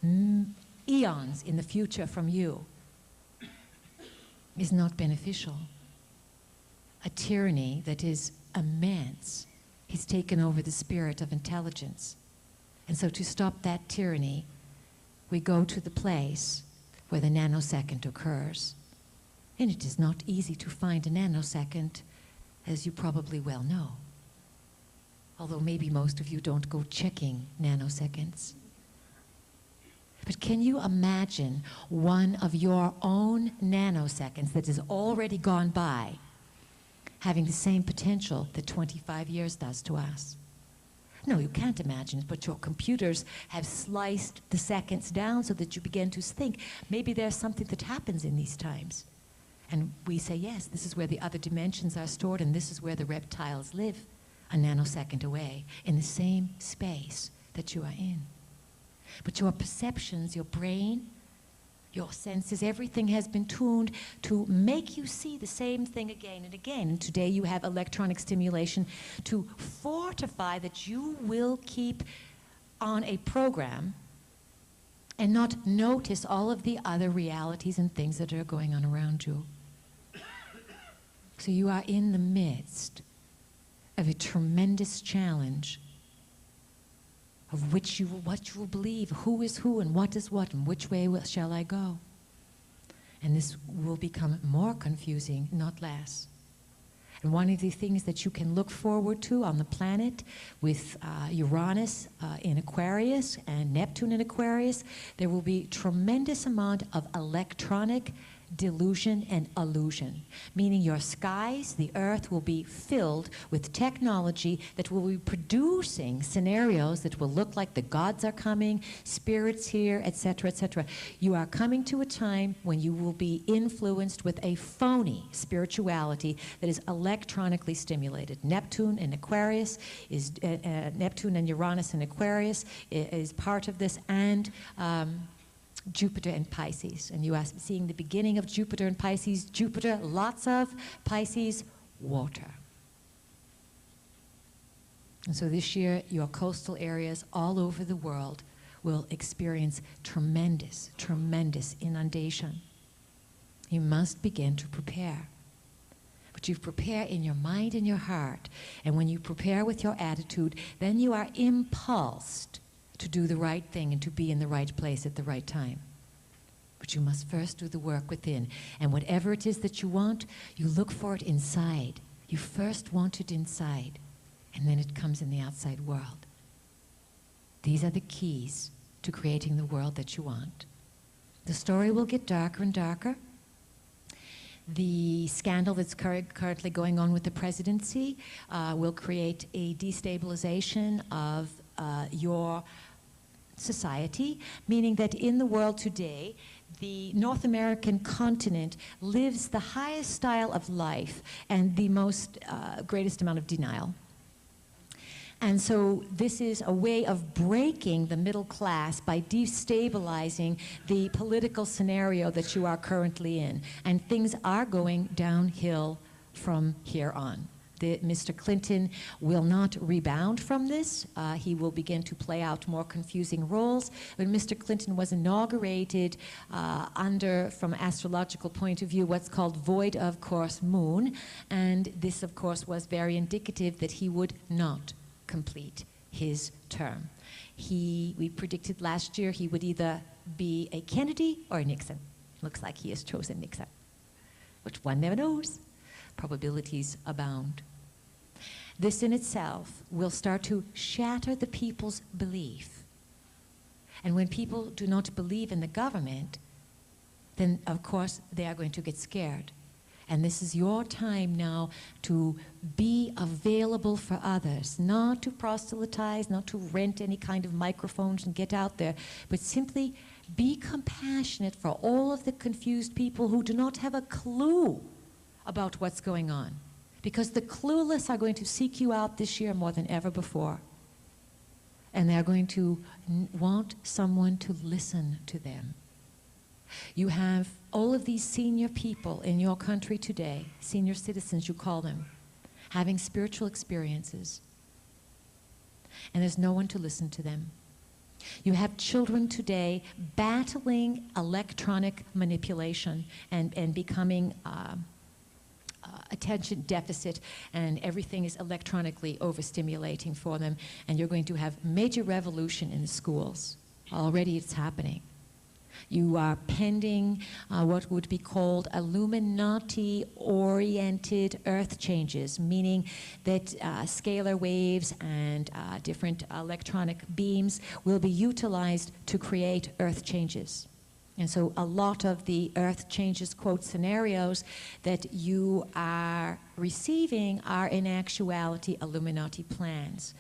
eons in the future from you, is not beneficial. A tyranny that is immense has taken over the spirit of intelligence. And so to stop that tyranny, we go to the place where the nanosecond occurs. And it is not easy to find a nanosecond, as you probably well know. Although maybe most of you don't go checking nanoseconds. But can you imagine one of your own nanoseconds that has already gone by having the same potential that 25 years does to us? No, you can't imagine it, but your computers have sliced the seconds down so that you begin to think, maybe there's something that happens in these times. And we say, yes, this is where the other dimensions are stored, and this is where the reptiles live, a nanosecond away, in the same space that you are in. But your perceptions, your brain, your senses, everything has been tuned to make you see the same thing again and again. And today you have electronic stimulation to fortify that you will keep on a program and not notice all of the other realities and things that are going on around you. So you are in the midst of a tremendous challenge of what you will believe, who is who and what is what and which way shall I go. And this will become more confusing, not less. And one of the things that you can look forward to on the planet with Uranus in Aquarius and Neptune in Aquarius, there will be tremendous amount of electronic delusion and illusion, meaning your skies, the earth, will be filled with technology that will be producing scenarios that will look like the gods are coming, spirits here, etc., etc. You are coming to a time when you will be influenced with a phony spirituality that is electronically stimulated. Neptune and Aquarius is Neptune and Uranus and Aquarius is part of this, and Jupiter and Pisces. And you are seeing the beginning of Jupiter and Pisces. Jupiter, lots of. Pisces, water. And so this year, your coastal areas all over the world will experience tremendous, tremendous inundation. You must begin to prepare. But you prepare in your mind and your heart. And when you prepare with your attitude, then you are impulsed to do the right thing and to be in the right place at the right time. But you must first do the work within. And whatever it is that you want, you look for it inside. You first want it inside, and then it comes in the outside world. These are the keys to creating the world that you want. The story will get darker and darker. The scandal that's currently going on with the presidency will create a destabilization of your society, meaning that in the world today, the North American continent lives the highest style of life and the most greatest amount of denial. And so this is a way of breaking the middle class by destabilizing the political scenario that you are currently in. And things are going downhill from here on. Mr. Clinton will not rebound from this. He will begin to play out more confusing roles. When Mr. Clinton was inaugurated under, from an astrological point of view, what's called void of course moon, and this of course was very indicative that he would not complete his term. We predicted last year he would either be a Kennedy or a Nixon. Looks like he has chosen Nixon, which one never knows. Probabilities abound. This in itself will start to shatter the people's belief. And when people do not believe in the government, then of course they are going to get scared. And this is your time now to be available for others, not to proselytize, not to rent any kind of microphones and get out there, but simply be compassionate for all of the confused people who do not have a clue about what's going on. Because the clueless are going to seek you out this year more than ever before. And they're going to want someone to listen to them. You have all of these senior people in your country today, senior citizens you call them, having spiritual experiences. And there's no one to listen to them. You have children today battling electronic manipulation and becoming attention deficit, and everything is electronically overstimulating for them, and you're going to have major revolution in the schools. Already it's happening. You are pending what would be called Illuminati-oriented earth changes, meaning that scalar waves and different electronic beams will be utilized to create earth changes. And so a lot of the earth changes, quote, scenarios that you are receiving are in actuality Illuminati plans.